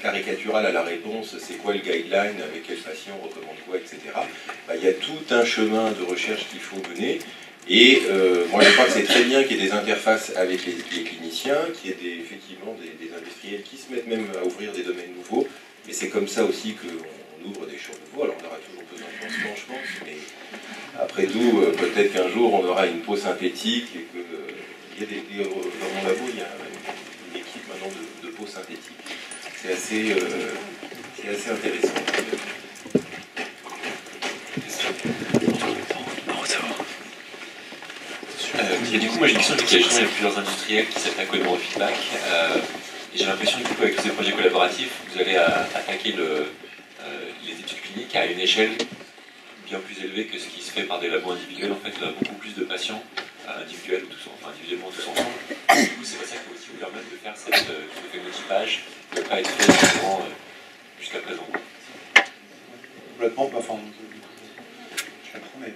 caricaturale à la réponse, c'est quoi le guideline, avec quel patient, on recommande quoi, etc., bah, il y a tout un chemin de recherche qu'il faut mener. Et moi, je crois que c'est très bien qu'il y ait des interfaces avec les cliniciens, qu'il y ait effectivement des industriels qui se mettent même à ouvrir des domaines nouveaux. Mais c'est comme ça aussi qu'on ouvre des champs nouveaux. Alors, on aura toujours besoin de pansements, je pense, mais après tout, peut-être qu'un jour, on aura une peau synthétique et que... dans mon labo, il y a une équipe maintenant de peau synthétique. C'est assez intéressant. Et du coup, moi j'ai une question, il y a justement plusieurs industriels qui s'attaquent au neurofeedback. Et j'ai l'impression que avec ces projets collaboratifs, vous allez attaquer les études cliniques à une échelle bien plus élevée que ce qui se fait par des labos individuels. En fait, vous avez beaucoup plus de patients individuels, individuellement tous ensemble. Du coup, c'est pas ça qui va aussi vous permettre de faire ce phénotypage qui ne va pas être fait jusqu'à présent. Complètement, enfin, je comprends, mais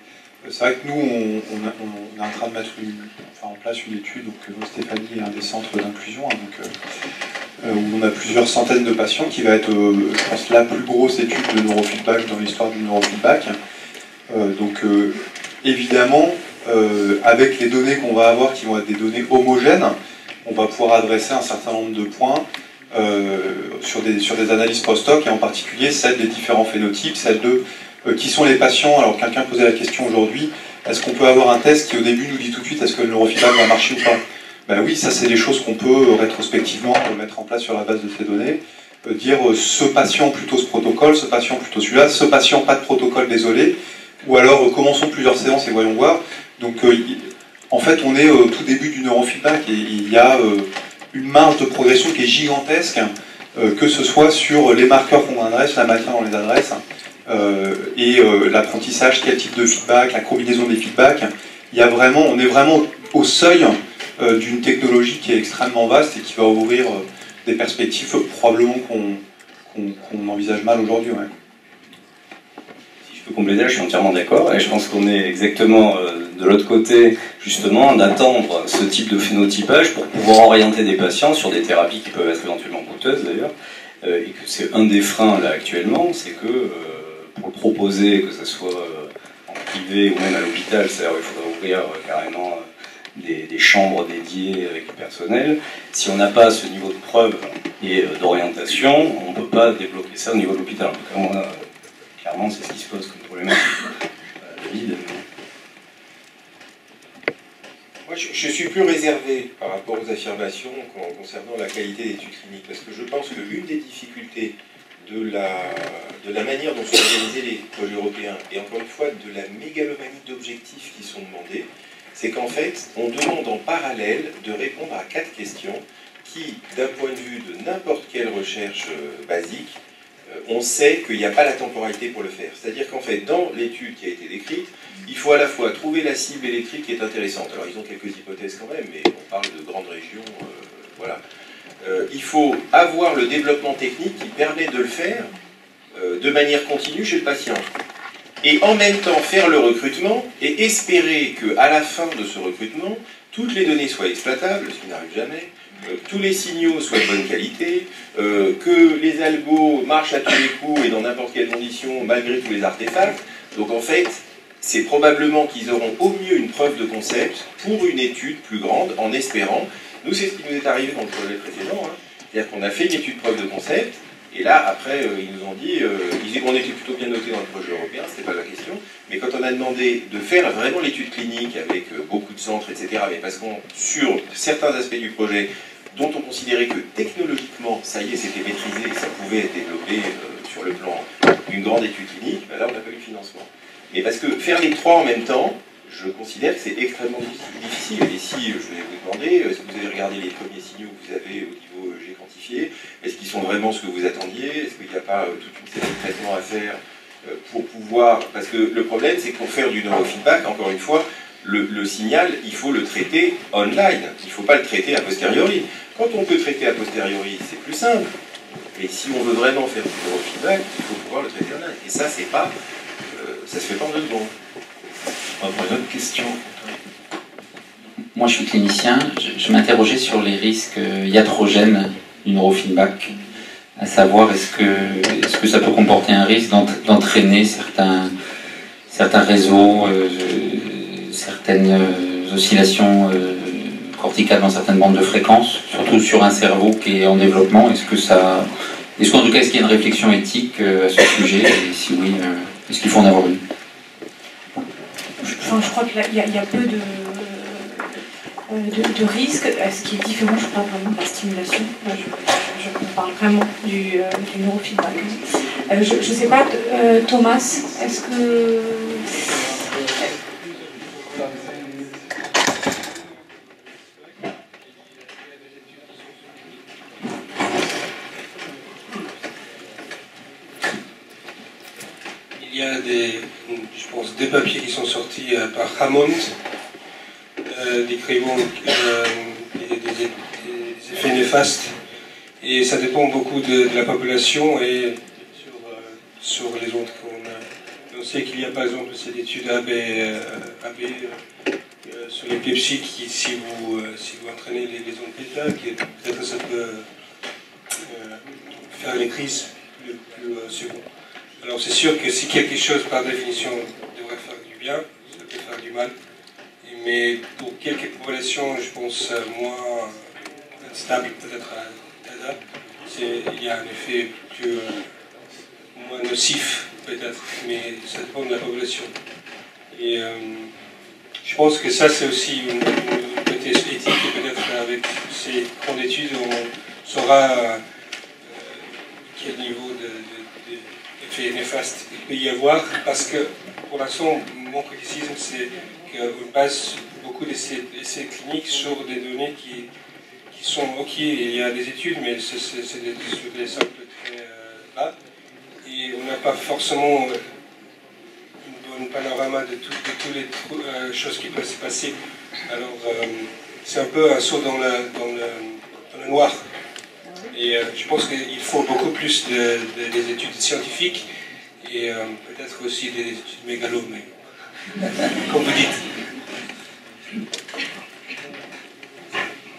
c'est vrai que nous, on est en train de mettre en place une étude, donc Stéphanie est un des centres d'inclusion, hein, où on a plusieurs centaines de patients, qui va être, je pense, la plus grosse étude de neurofeedback dans l'histoire du neurofeedback. Évidemment, avec les données qu'on va avoir, qui vont être des données homogènes, on va pouvoir adresser un certain nombre de points sur des analyses post-hoc, et en particulier celles des différents phénotypes, celles de qui sont les patients. Alors quelqu'un posait la question aujourd'hui, est-ce qu'on peut avoir un test qui au début nous dit tout de suite est-ce que le neurofeedback va marcher ou pas? Ben oui, ça c'est des choses qu'on peut rétrospectivement mettre en place sur la base de ces données, dire ce patient plutôt ce protocole, ce patient plutôt celui-là, ce patient pas de protocole, désolé, ou alors commençons plusieurs séances et voyons voir. Donc en fait on est au tout début du neurofeedback et il y a une marge de progression qui est gigantesque, que ce soit sur les marqueurs qu'on adresse, la matière dont on les adresse, et l'apprentissage, quel type de feedback, la combinaison des feedbacks. On est vraiment au seuil d'une technologie qui est extrêmement vaste et qui va ouvrir des perspectives probablement qu'on envisage mal aujourd'hui. Ouais. Si je peux compléter, je suis entièrement d'accord, et je pense qu'on est exactement de l'autre côté, justement, d'attendre ce type de phénotypage pour pouvoir orienter des patients sur des thérapies qui peuvent être éventuellement coûteuses d'ailleurs, et que c'est un des freins là actuellement, c'est que pour le proposer, que ce soit en privé ou même à l'hôpital, c'est-à-dire il faudrait ouvrir carrément des chambres dédiées avec le personnel. Si on n'a pas ce niveau de preuve et d'orientation, on ne peut pas débloquer ça au niveau de l'hôpital. En tout cas, moi, clairement, c'est ce qui se pose comme problématique. David. Moi, je suis plus réservé par rapport aux affirmations concernant la qualité des études cliniques, parce que je pense que l'une des difficultés de la manière dont sont organisés les projets européens, et encore une fois de la mégalomanie d'objectifs qui sont demandés, c'est qu'en fait, on demande en parallèle de répondre à 4 questions qui, d'un point de vue de n'importe quelle recherche basique, on sait qu'il n'y a pas la temporalité pour le faire. C'est-à-dire qu'en fait, dans l'étude qui a été décrite, il faut à la fois trouver la cible électrique qui est intéressante. Alors, ils ont quelques hypothèses quand même, mais on parle de grandes régions, voilà. Il faut avoir le développement technique qui permet de le faire de manière continue chez le patient. Et en même temps faire le recrutement et espérer qu'à la fin de ce recrutement, toutes les données soient exploitables, ce qui n'arrive jamais, tous les signaux soient de bonne qualité, que les algos marchent à tous les coups et dans n'importe quelle condition, malgré tous les artefacts. Donc en fait, c'est probablement qu'ils auront au mieux une preuve de concept pour une étude plus grande, en espérant. Nous, c'est ce qui nous est arrivé dans le projet précédent, hein. C'est-à-dire qu'on a fait une étude preuve de concept, et là, après, ils nous ont dit, on était plutôt bien notés dans le projet européen, c'était pas la question, mais quand on on a demandé de faire vraiment l'étude clinique avec beaucoup de centres, etc. Mais parce qu'on, sur certains aspects du projet, dont on considérait que technologiquement, ça y est, c'était maîtrisé et ça pouvait être développé sur le plan d'une grande étude clinique, ben là, on n'a pas eu le financement. Mais parce que faire les trois en même temps, je considère que c'est extrêmement difficile. Et si, je vais vous demander, est-ce que vous avez regardé les premiers signaux que vous avez au niveau G quantifié? Est-ce qu'ils sont vraiment ce que vous attendiez? Est-ce qu'il n'y a pas toute une série de traitements à faire pour pouvoir... Parce que le problème, c'est que pour faire du neurofeedback, encore une fois, le signal, il faut le traiter online. Il ne faut pas le traiter a posteriori. Quand on peut traiter a posteriori, c'est plus simple. Mais si on veut vraiment faire du neurofeedback, il faut pouvoir le traiter online. Et ça, c'est pas... ça se fait pas en 2 secondes. On va prendre une autre question. Moi, je suis clinicien. Je m'interrogeais sur les risques iatrogènes du neurofeedback, à savoir est-ce que ça peut comporter un risque d'entraîner certains réseaux, certaines oscillations corticales dans certaines bandes de fréquences, surtout sur un cerveau qui est en développement. Est-ce qu'en tout cas, est-ce qu'il y a une réflexion éthique à ce sujet? Et si oui, est-ce qu'il faut en avoir une? Enfin, je crois qu'il y a peu de risques. Ce qui est différent, je parle vraiment de la stimulation. Je parle vraiment du neurofeedback. Je ne sais pas, Thomas, est-ce que... Il y a je pense, des papiers qui sont sortis par Hammond, décrivant des effets néfastes, et ça dépend beaucoup de la population et sur les ondes qu'on a. On sait qu'il y a par exemple cette étude AB sur l'épilepsie qui, si vous entraînez les ondes bêta, peut-être ça peut faire les crises plus secondes. Alors c'est sûr que si quelque chose par définition devrait faire du bien, ça peut faire du mal. Mais pour quelques populations, je pense moins stable, peut-être à TADA, il y a un effet moins nocif peut-être, mais ça dépend de la population. Et je pense que ça c'est aussi une côté éthique et peut-être avec ces grandes études on saura quel niveau d'effet néfaste il peut y avoir, parce que pour l'instant mon criticisme c'est qu'on base beaucoup d'essais cliniques sur des données qui sont ok, il y a des études mais c'est sur des samples très bas et on n'a pas forcément un panorama de toutes les choses qui peuvent se passer. Alors c'est un peu un saut dans le noir. Et je pense qu'il faut beaucoup plus des études scientifiques et peut-être aussi des études mégalo, mais comme vous dites.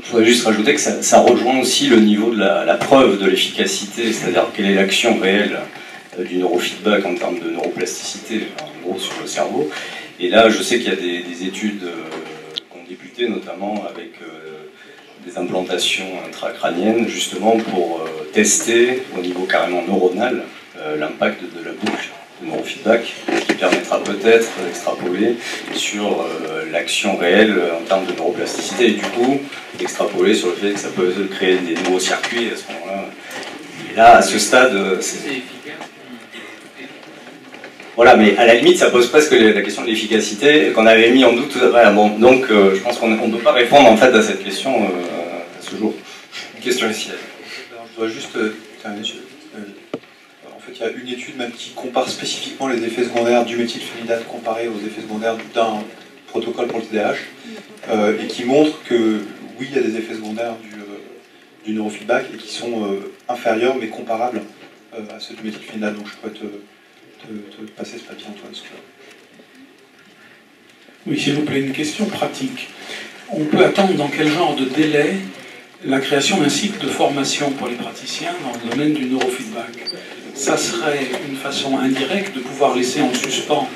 Je voudrais juste rajouter que ça rejoint aussi le niveau de la preuve de l'efficacité, c'est-à-dire quelle est l'action réelle du neurofeedback en termes de neuroplasticité, en gros sur le cerveau. Et là, je sais qu'il y a des études qui ont débuté, notamment avec des implantations intracrâniennes, justement pour tester au niveau carrément neuronal l'impact de la boucle de neurofeedback, qui permettra peut-être d'extrapoler sur l'action réelle en termes de neuroplasticité, et du coup d'extrapoler sur le fait que ça peut créer des nouveaux circuits à ce moment-là. Et là, à ce stade, voilà, mais à la limite, ça pose presque la question de l'efficacité qu'on avait mis en doute tout à l'heure. Bon, donc, je pense qu'on ne peut pas répondre en fait à cette question à ce jour. Une question ici. Je dois juste terminer. En fait, il y a une étude même qui compare spécifiquement les effets secondaires du méthylphénidate comparé aux effets secondaires d'un protocole pour le TDAH, et qui montre que oui, il y a des effets secondaires du neurofeedback et qui sont inférieurs mais comparables à ceux du méthylphénidate. Donc, je pourrais te passer ce papier, Antoine. Oui, s'il vous plaît, une question pratique. On peut attendre dans quel genre de délai la création d'un cycle de formation pour les praticiens dans le domaine du neurofeedback? Ça serait une façon indirecte de pouvoir laisser en suspens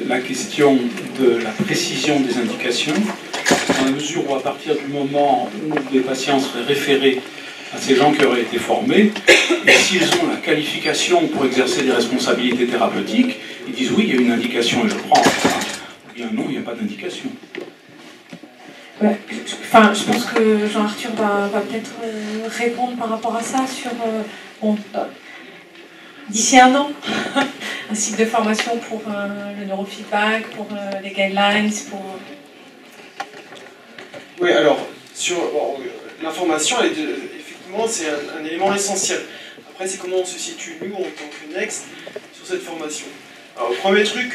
la question de la précision des indications, dans la mesure où à partir du moment où des patients seraient référés à ces gens qui auraient été formés, et s'ils ont la qualification pour exercer des responsabilités thérapeutiques, ils disent oui, il y a une indication et je prends. Ou bien non, il n'y a pas d'indication. Ouais. Enfin, je pense que Jean-Arthur va peut-être répondre par rapport à ça sur d'ici un an, un cycle de formation pour le neurofeedback, pour les guidelines, pour... Oui, alors, sur l'information, effectivement, c'est un élément essentiel. Après, c'est comment on se situe, nous, en tant que Next, sur cette formation. Alors, le premier truc,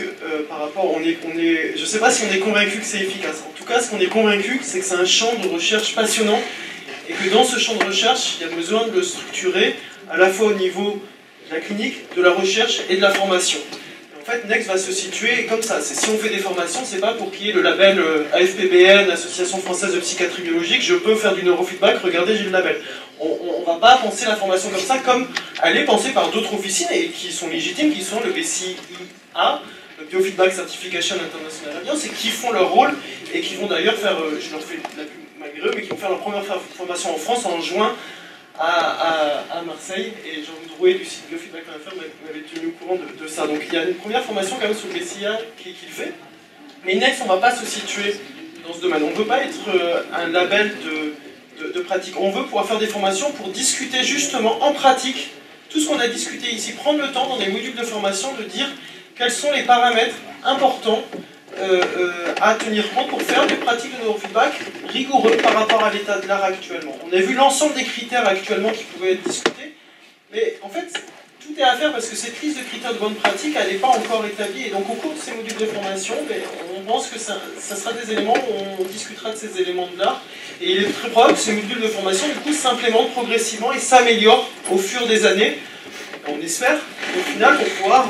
par rapport, je ne sais pas si on est convaincu que c'est efficace. En tout cas, ce qu'on est convaincu, c'est que c'est un champ de recherche passionnant et que dans ce champ de recherche, il y a besoin de le structurer à la fois au niveau de la clinique, de la recherche et de la formation. Et en fait, Next va se situer comme ça. Si on fait des formations, c'est pas pour qu'il y ait le label AFPBN, Association Française de Psychiatrie Biologique, je peux faire du neurofeedback, regardez, j'ai le label. On ne va pas penser la formation comme ça, comme elle est pensée par d'autres officines et qui sont légitimes, qui sont le BCIA, le Biofeedback Certification International Alliance, et qui font leur rôle et qui vont d'ailleurs faire, je leur fais la pub malgré eux, mais qui vont faire leur première formation en France en juin à Marseille. Et Jean-Louis Drouet du site biofeedback.fr m'avait tenu au courant de ça. Donc il y a une première formation quand même sur le BCIA qui le fait. Mais Next, on ne va pas se situer dans ce domaine. On ne veut pas être un label de pratique. On veut pouvoir faire des formations pour discuter justement en pratique tout ce qu'on a discuté ici, prendre le temps dans des modules de formation de dire quels sont les paramètres importants à tenir compte pour faire des pratiques de neurofeedback rigoureux par rapport à l'état de l'art actuellement. On a vu l'ensemble des critères actuellement qui pouvaient être discutés, mais en fait tout est à faire parce que cette liste de critères de bonne pratique elle n'est pas encore établie et donc au cours de ces modules de formation on pense que ça sera des éléments où on discutera de ces éléments de l'art et il est très probable que ces modules de formation du coup s'implémentent progressivement et s'améliorent au fur des années. On espère au final pour pouvoir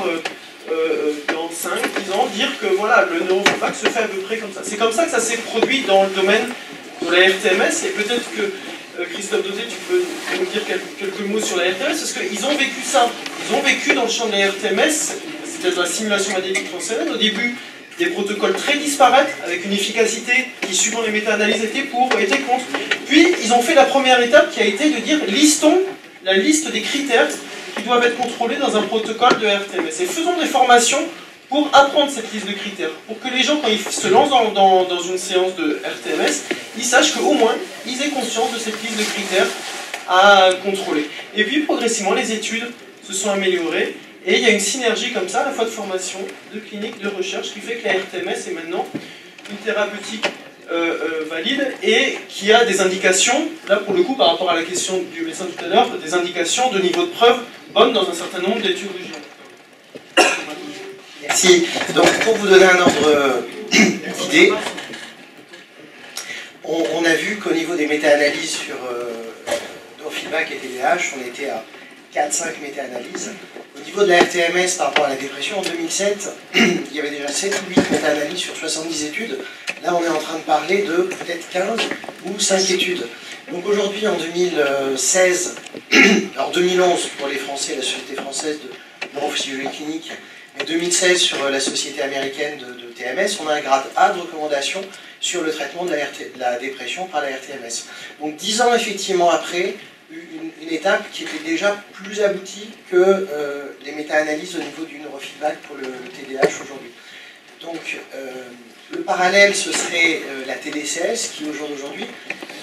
dans 5-10 ans dire que voilà, le neurofeedback se fait à peu près comme ça. C'est comme ça que ça s'est produit dans le domaine de la RTMS et peut-être que Christophe Daudet, tu peux nous dire quelques mots sur la RTMS parce qu'ils ont vécu ça. Ils ont vécu dans le champ de la RTMS, c'est-à-dire de la simulation magnétique transcérébrale, au début des protocoles très disparates avec une efficacité qui, suivant les méta-analyses, était pour, était contre. Puis ils ont fait la première étape qui a été de dire listons la liste des critères qui doivent être contrôlés dans un protocole de RTMS. Et faisons des formations pour apprendre cette liste de critères, pour que les gens, quand ils se lancent dans une séance de RTMS, ils sachent qu'au moins, ils aient conscience de cette liste de critères à contrôler. Et puis, progressivement, les études se sont améliorées, et il y a une synergie comme ça, à la fois de formation, de clinique, de recherche, qui fait que la RTMS est maintenant une thérapeutique valide, et qui a des indications, là pour le coup, par rapport à la question du médecin tout à l'heure, des indications de niveau de preuve bonnes dans un certain nombre d'études régionales. Merci. Donc, pour vous donner un ordre d'idée, on a vu qu'au niveau des méta-analyses sur neurofeedback et TDAH, on était à 4-5 méta-analyses. Au niveau de la RTMS par rapport à la dépression, en 2007, il y avait déjà 7 ou 8 méta-analyses sur 70 études. Là, on est en train de parler de peut-être 15 ou 5 études. Donc aujourd'hui, en 2016, alors 2011 pour les Français, la Société française de neurophysiologie clinique, mais 2016 sur la Société américaine de TMS, on a un grade A de recommandation sur le traitement de la dépression par la RTMS. Donc 10 ans effectivement après, une étape qui était déjà plus aboutie que les méta-analyses au niveau du neurofeedback pour le TDAH aujourd'hui. Donc le parallèle, ce serait la TDCS qui au jour d'aujourd'hui,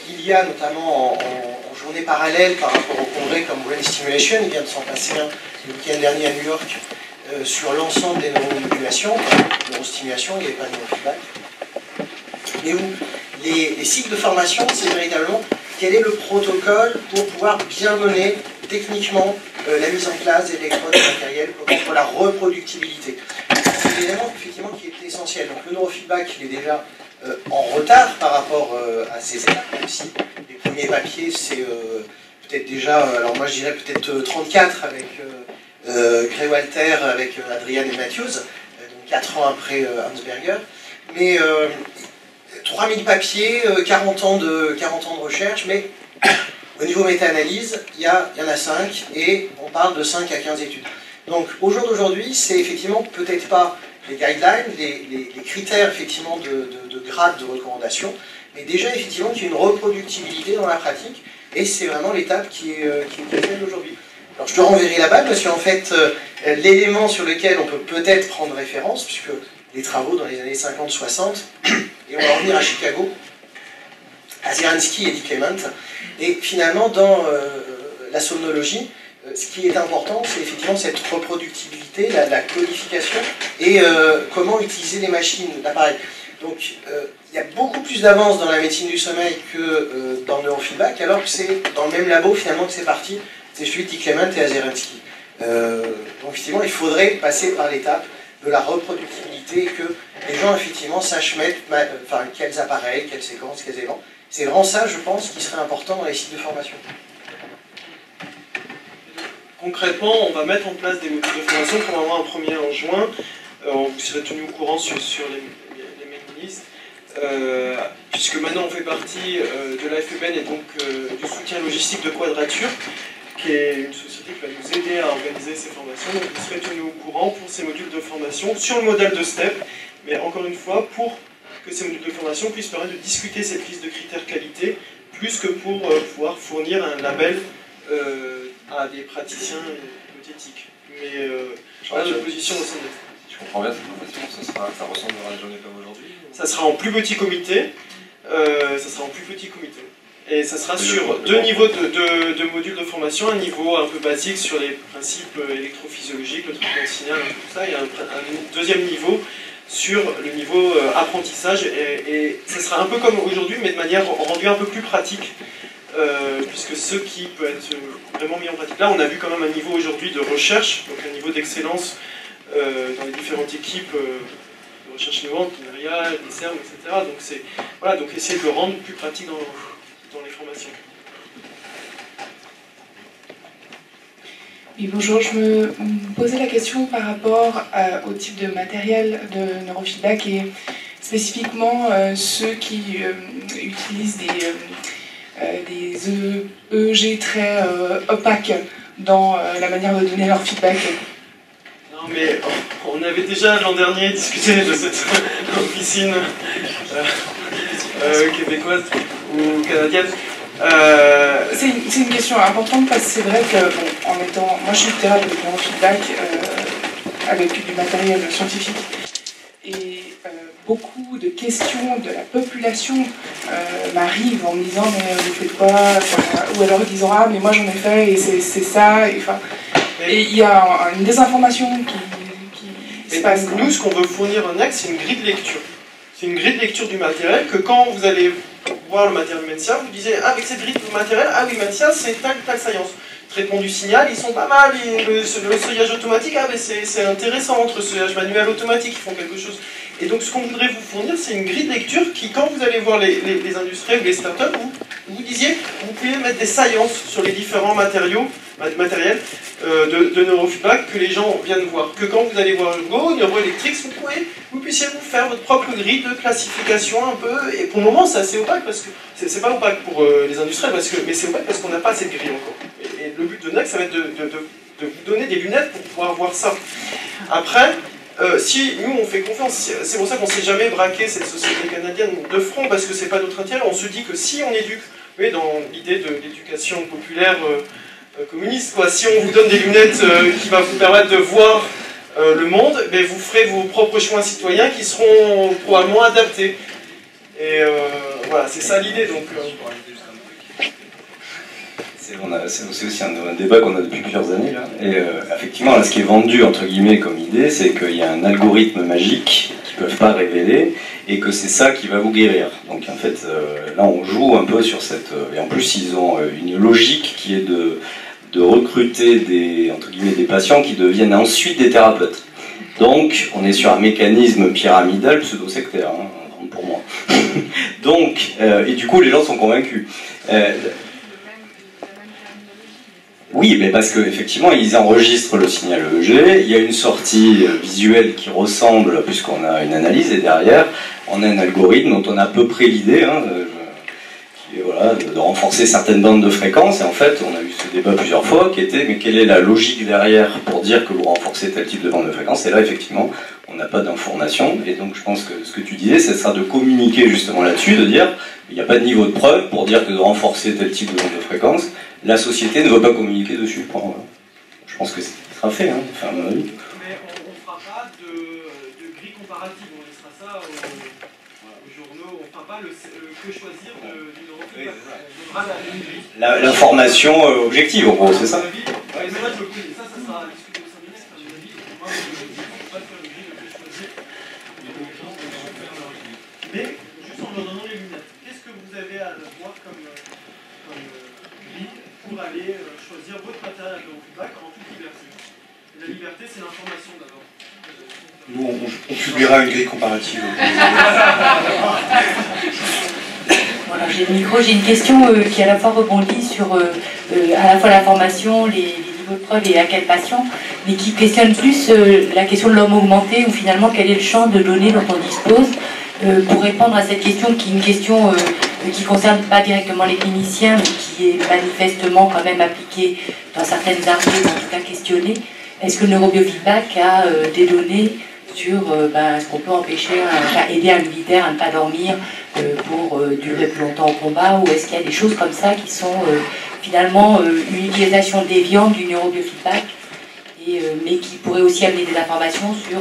il y a notamment en journée parallèle par rapport au congrès comme Brain Stimulation, il vient de s'en passer un le week-end dernier à New York, sur l'ensemble des neuromodulations, neurostimulation, il n'y avait pas de neurofeedback. Mais où les cycles de formation, c'est véritablement quel est le protocole pour pouvoir bien mener techniquement la mise en place des électrodes matérielles pour la reproductibilité. C'est l'élément effectivement qui est essentiel. Donc le neurofeedback, il est déjà en retard par rapport à ces étapes, même si les premiers papiers, c'est peut-être déjà, alors moi je dirais peut-être 34 avec Gray Walter, avec Adrian et Matthews, donc 4 ans après Hansberger. Mais 3000 papiers, 40 ans de recherche, mais au niveau méta-analyse, il y en a 5 et on parle de 5 à 15 études. Donc au jour d'aujourd'hui, c'est effectivement peut-être pas les guidelines, les critères effectivement de grade de recommandation, mais déjà effectivement qu'il y a une reproductibilité dans la pratique et c'est vraiment l'étape qui est celle aujourd'hui. Alors je te renverrai la balle parce qu'en fait, l'élément sur lequel on peut peut-être prendre référence, puisque les travaux dans les années 50-60, et on va revenir à Chicago, à Zierensky et Dick Clement, et finalement dans la somnologie, ce qui est important, c'est effectivement cette reproductibilité, la codification, et comment utiliser les machines, l'appareil. Donc il y a beaucoup plus d'avance dans la médecine du sommeil que dans le neurofeedback, alors que c'est dans le même labo finalement que c'est parti, c'est celui de Dick Clement et Zierensky. Donc effectivement, il faudrait passer par l'étape de la reproductibilité et que les gens effectivement sachent mettre quels appareils, quelles séquences, quels éléments. C'est vraiment ça, je pense, qui serait important dans les sites de formation. Concrètement, on va mettre en place des modules de formation pour avoir un premier en juin. Vous serez tenu au courant sur les mailing lists. Puisque maintenant on fait partie de la FEBN et donc du soutien logistique de Quadrature, qui est une société qui va nous aider à organiser ces formations. Donc vous serez tenu au courant pour ces modules de formation sur le modèle de STEP, mais encore une fois, pour que ces modules de formation puissent permettre de discuter cette liste de critères qualité, plus que pour pouvoir fournir un label à des praticiens hypothétiques. Mais voilà notre position au sein de l'EF. Si je comprends bien, cette formation, ça ressemblera à une journée comme aujourd'hui? Ça sera en plus petit comité. Et ça sera sur deux niveaux de modules de formation, un niveau un peu basique sur les principes électrophysiologiques, le traitement de signal, tout ça, et un deuxième niveau sur le niveau apprentissage, et ça sera un peu comme aujourd'hui, mais de manière rendue un peu plus pratique, puisque ce qui peut être vraiment mis en pratique. Là, on a vu quand même un niveau aujourd'hui de recherche, donc un niveau d'excellence dans les différentes équipes de recherche innovante, l'INRIA, l'INSERM, etc. Donc c'est voilà, donc essayer de le rendre plus pratique dans les formations. Oui, bonjour, je me posais la question par rapport au type de matériel de neurofeedback et spécifiquement ceux qui utilisent des EEG très opaques dans la manière de donner leur feedback. Non mais on avait déjà l'an dernier discuté de cette officine québécoise ou canadienne. C'est une question importante parce que c'est vrai que, bon, en étant, moi je suis thérapeute en feedback avec du matériel scientifique et beaucoup de questions de la population m'arrivent en me disant mais vous faites quoi, ou alors disant ah mais moi j'en ai fait et c'est ça, et il y a une désinformation qui se passe. Nous, ce qu'on veut fournir en axe, c'est une grille de lecture. C'est une grille de lecture du matériel que quand vous allez voir le matériel Mencia, vous disiez ah, avec cette grille de matériel, ah oui, Mencia, c'est telle science. Traitement du signal, ils sont pas mal, le seuillage automatique, ah mais c'est intéressant, entre seuillage manuel automatique, ils font quelque chose. Et donc ce qu'on voudrait vous fournir, c'est une grille de lecture qui, quand vous allez voir les industriels ou les startups, vous disiez, vous pouvez mettre des sciences sur les différents matériels de neurofeedback que les gens viennent voir. Que quand vous allez voir Go, Neuroelectrics, vous puissiez vous faire votre propre grille de classification un peu, et pour le moment c'est assez opaque, parce que c'est pas opaque pour les industriels, mais c'est opaque parce qu'on n'a pas cette grille encore. Et le but de NEC, ça va être de vous donner des lunettes pour pouvoir voir ça. Après, si nous on fait confiance, c'est pour ça qu'on ne s'est jamais braqué cette société canadienne de front, parce que c'est pas notre intérêt, on se dit que si on éduque, vous voyez, dans l'idée de l'éducation populaire communiste, quoi, si on vous donne des lunettes qui vont vous permettre de voir le monde, ben vous ferez vos propres choix citoyens qui seront probablement adaptés. Et voilà, c'est ça l'idée. Donc, c'est aussi un débat qu'on a depuis plusieurs années là. Et effectivement, là, ce qui est vendu entre guillemets comme idée, c'est qu'il y a un algorithme magique qu'ils ne peuvent pas révéler et que c'est ça qui va vous guérir. Donc en fait, là, on joue un peu sur cette. Et en plus, ils ont une logique qui est de recruter entre guillemets, des patients qui deviennent ensuite des thérapeutes. Donc, on est sur un mécanisme pyramidal pseudo-sectaire, hein, pour moi. Donc, et du coup, les gens sont convaincus. Oui, mais parce qu'effectivement, ils enregistrent le signal EEG, il y a une sortie visuelle qui ressemble, puisqu'on a une analyse, et derrière, on a un algorithme dont on a à peu près l'idée, hein, et voilà, de renforcer certaines bandes de fréquences. Et en fait, on a eu ce débat plusieurs fois qui était, mais quelle est la logique derrière pour dire que vous renforcez tel type de bande de fréquences? Et là, effectivement, on n'a pas d'information. Et donc, je pense que ce que tu disais, ce sera de communiquer justement là-dessus, de dire, il n'y a pas de niveau de preuve pour dire que de renforcer tel type de bande de fréquences, la société ne veut pas communiquer dessus. Bon, voilà. Je pense que ce sera fait, hein, enfin, à mon avis. Mais on ne fera pas de grille comparative, on laissera ça aux journaux, on ne fera pas que choisir d'une L'information objective, en gros, c'est ça? Mais ça, je le connais, ça sera discuté au sein du ministre, à mon avis, moi, je ne vais pas faire le grille de que choisir. Mais, juste en leur donnant les lunettes, qu'est-ce que vous avez à voir comme grille pour aller choisir votre matériel de feedback en toute liberté? Et la liberté, c'est l'information d'abord. Nous, on publiera une grille comparative. Voilà, j'ai le micro, j'ai une question qui à la fois rebondit sur à la fois la formation, les niveaux de preuve et à quel patient, mais qui questionne plus la question de l'homme augmenté, ou finalement quel est le champ de données dont on dispose pour répondre à cette question qui est une question qui ne concerne pas directement les cliniciens, mais qui est manifestement quand même appliquée dans certaines armées, en tout cas questionnée. Est-ce que le neurobiofeedback a des données sur est-ce qu'on peut empêcher, aider un militaire à ne pas dormir pour durer plus longtemps au combat, ou est-ce qu'il y a des choses comme ça qui sont finalement une utilisation déviante du neurobiofeedback, mais qui pourrait aussi amener des informations sur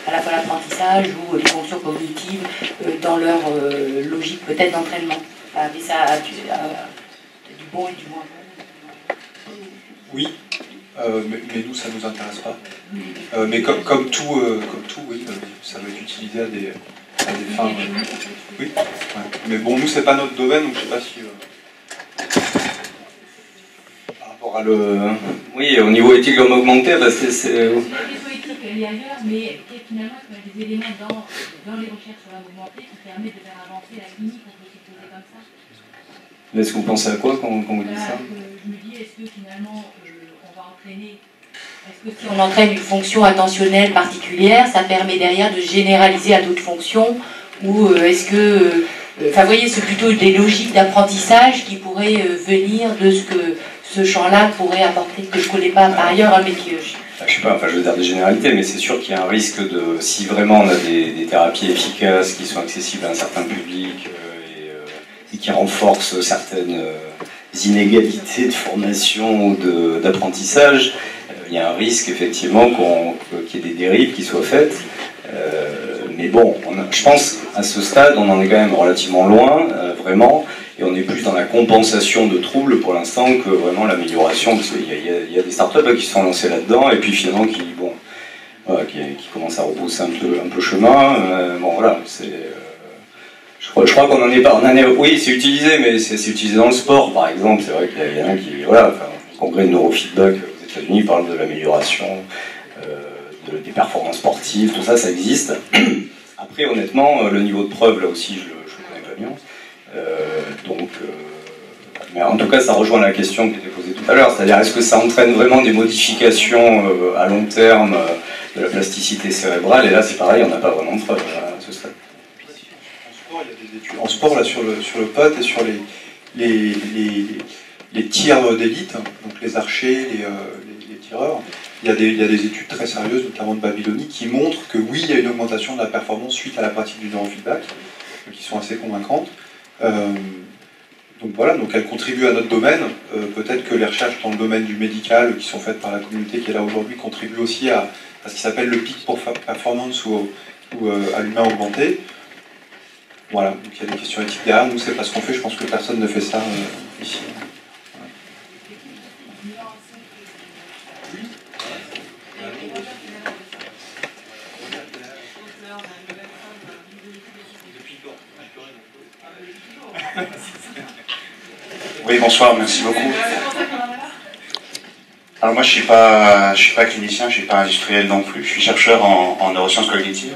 à la fois l'apprentissage ou les fonctions cognitives dans leur logique peut-être d'entraînement. Mais ça a du bon et du moins bon. Oui. Mais nous, ça ne nous intéresse pas. Mais comme tout, oui, ça va être utilisé à des fins. Oui. Ouais. Mais bon, nous, c'est pas notre domaine, donc je sais pas si. Par rapport à le. Oui, au niveau éthique de l'homme augmenté, bah, c'est. Le niveau éthique, elle est ailleurs, mais finalement, il y a des éléments dans les recherches sur l'homme augmenté qui permettent de faire avancer la clinique, on peut s'y poser comme ça. Est-ce que vous pensez à quoi quand vous dites ça? Je me dis, est-ce que finalement. Est-ce que si on entraîne une fonction attentionnelle particulière, ça permet derrière de généraliser à d'autres fonctions? Ou est-ce que... Enfin, vous voyez, c'est plutôt des logiques d'apprentissage qui pourraient venir de ce que ce champ-là pourrait apporter, que je ne connais pas par ailleurs, hein, mais que... Je sais pas, enfin je veux dire des généralités, mais c'est sûr qu'il y a un risque de... Si vraiment on a des thérapies efficaces qui sont accessibles à un certain public et qui renforcent certaines inégalités de formation ou d'apprentissage, il y a un risque effectivement qu'il y ait des dérives qui soient faites. Mais bon, je pense à ce stade, on en est quand même relativement loin, vraiment, et on est plus dans la compensation de troubles pour l'instant que vraiment l'amélioration, parce qu'il y a des startups qui se sont lancées là-dedans, et puis finalement qui commencent à repousser un peu chemin. Bon voilà, c'est... Je crois qu'on en est pas. Oui, c'est utilisé, mais c'est utilisé dans le sport, par exemple. C'est vrai qu'il y en a qui, voilà, le congrès de neurofeedback aux États-Unis parle de l'amélioration des performances sportives, tout ça, ça existe. Après, honnêtement, le niveau de preuve, là aussi, je le connais pas bien. Mais en tout cas, ça rejoint la question qui était posée tout à l'heure, c'est-à-dire est-ce que ça entraîne vraiment des modifications à long terme de la plasticité cérébrale? Et là, c'est pareil, on n'a pas vraiment de preuve à ce stade. En sport, là, sur le POT et sur les tirs d'élite, donc les archers, les tireurs, il y a des études très sérieuses, notamment de Babylonie, qui montrent que oui, il y a une augmentation de la performance suite à la pratique du neurofeedback, qui sont assez convaincantes. Donc voilà, donc elles contribuent à notre domaine. Peut-être que les recherches dans le domaine du médical, qui sont faites par la communauté qui est là aujourd'hui, contribuent aussi à ce qui s'appelle le peak performance ou à l'humain augmenté. Voilà, donc il y a des questions éthiques derrière. Nous, c'est pas ce qu'on fait. Je pense que personne ne fait ça ici. Oui, bonsoir, merci beaucoup. Alors moi, je suis pas clinicien, je suis pas industriel non plus. Je suis chercheur en neurosciences cognitives.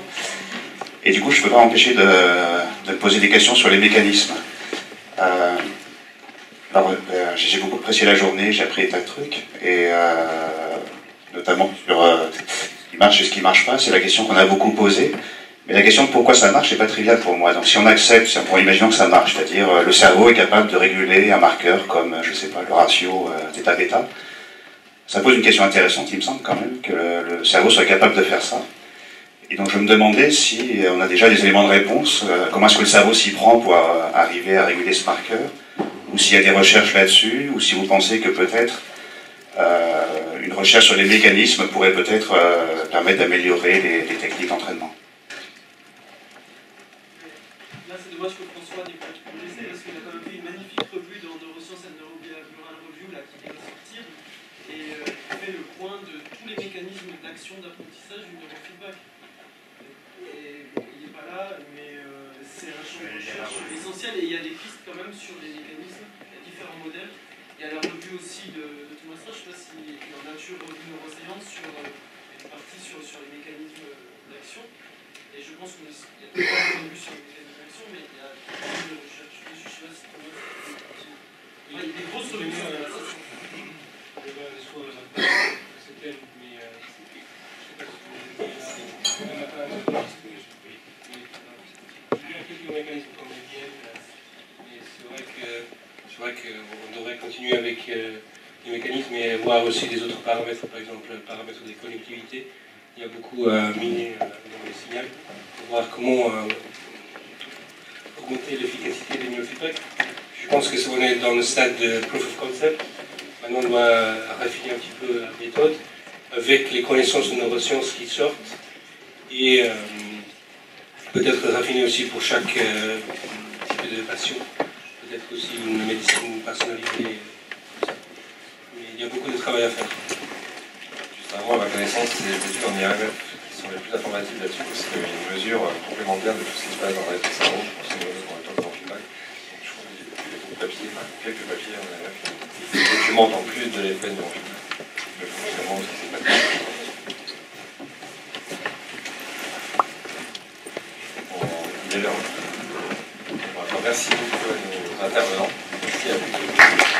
Et du coup, je ne peux pas m'empêcher de poser des questions sur les mécanismes. J'ai beaucoup apprécié la journée, j'ai appris des tas de trucs, et notamment sur ce qui marche et ce qui ne marche pas. C'est la question qu'on a beaucoup posée. Mais la question de pourquoi ça marche n'est pas triviale pour moi. Donc si on accepte, bon, imaginons que ça marche, c'est-à-dire le cerveau est capable de réguler un marqueur comme, je sais pas, le ratio θ-β, ça pose une question intéressante, il me semble quand même, que le cerveau soit capable de faire ça. Et donc je me demandais si on a déjà des éléments de réponse, comment est-ce que le cerveau s'y prend pour arriver à réguler ce marqueur, ou s'il y a des recherches là-dessus, ou si vous pensez que peut-être une recherche sur les mécanismes pourrait peut-être permettre d'améliorer les techniques d'entraînement. Là, c'est dommage que François n'ait pas pu laisser, parce qu'il a quand même fait une magnifique revue dans Neurosciences and Neurobehavioral Review, là, qui vient de sortir, et il fait le point de tous les mécanismes d'action d'apprentissage du neurofeedback. Et bon, il n'est pas là, mais c'est un champ de recherche essentiel, et il y a des pistes quand même sur les mécanismes, il y a différents modèles. Il y a la revue aussi de Thomas Strauss, je ne sais pas s'il est en nature revue neurosciences sur une partie sur les mécanismes d'action. Et je pense qu'il y a pas de revue sur les mécanismes d'action, mais il y a beaucoup de recherches dessus. Je ne sais pas si Thomas il y a des grosses revues sur la station. C'est vrai qu'on devrait continuer avec les mécanismes et voir aussi des autres paramètres, par exemple le paramètre des connectivités. Il y a beaucoup à miner dans les signaux pour voir comment augmenter l'efficacité des neurofeedback. Je pense que on est dans le stade de proof of concept. Maintenant, on doit raffiner un petit peu la méthode avec les connaissances de neurosciences qui sortent et peut-être raffiner aussi pour chaque type de patient. Peut-être aussi une médecine personnalisée. Mais il y a beaucoup de travail à faire. Juste avant, à ma connaissance, c'est les études en IRMF qui sont les plus informatives là-dessus, parce qu'il y a une mesure complémentaire de tout ce qui se passe dans le reste du cerveau. Je pense que c'est dans le temps de feedback. Donc je trouve qu'il y a beaucoup de papiers, quelques papiers en IRMF qui documentent en plus de l'effet de neurofeedback. Le fonctionnement de ce qui s'est passé. Il est l'heure. Merci beaucoup à nos intervenants. Merci à vous.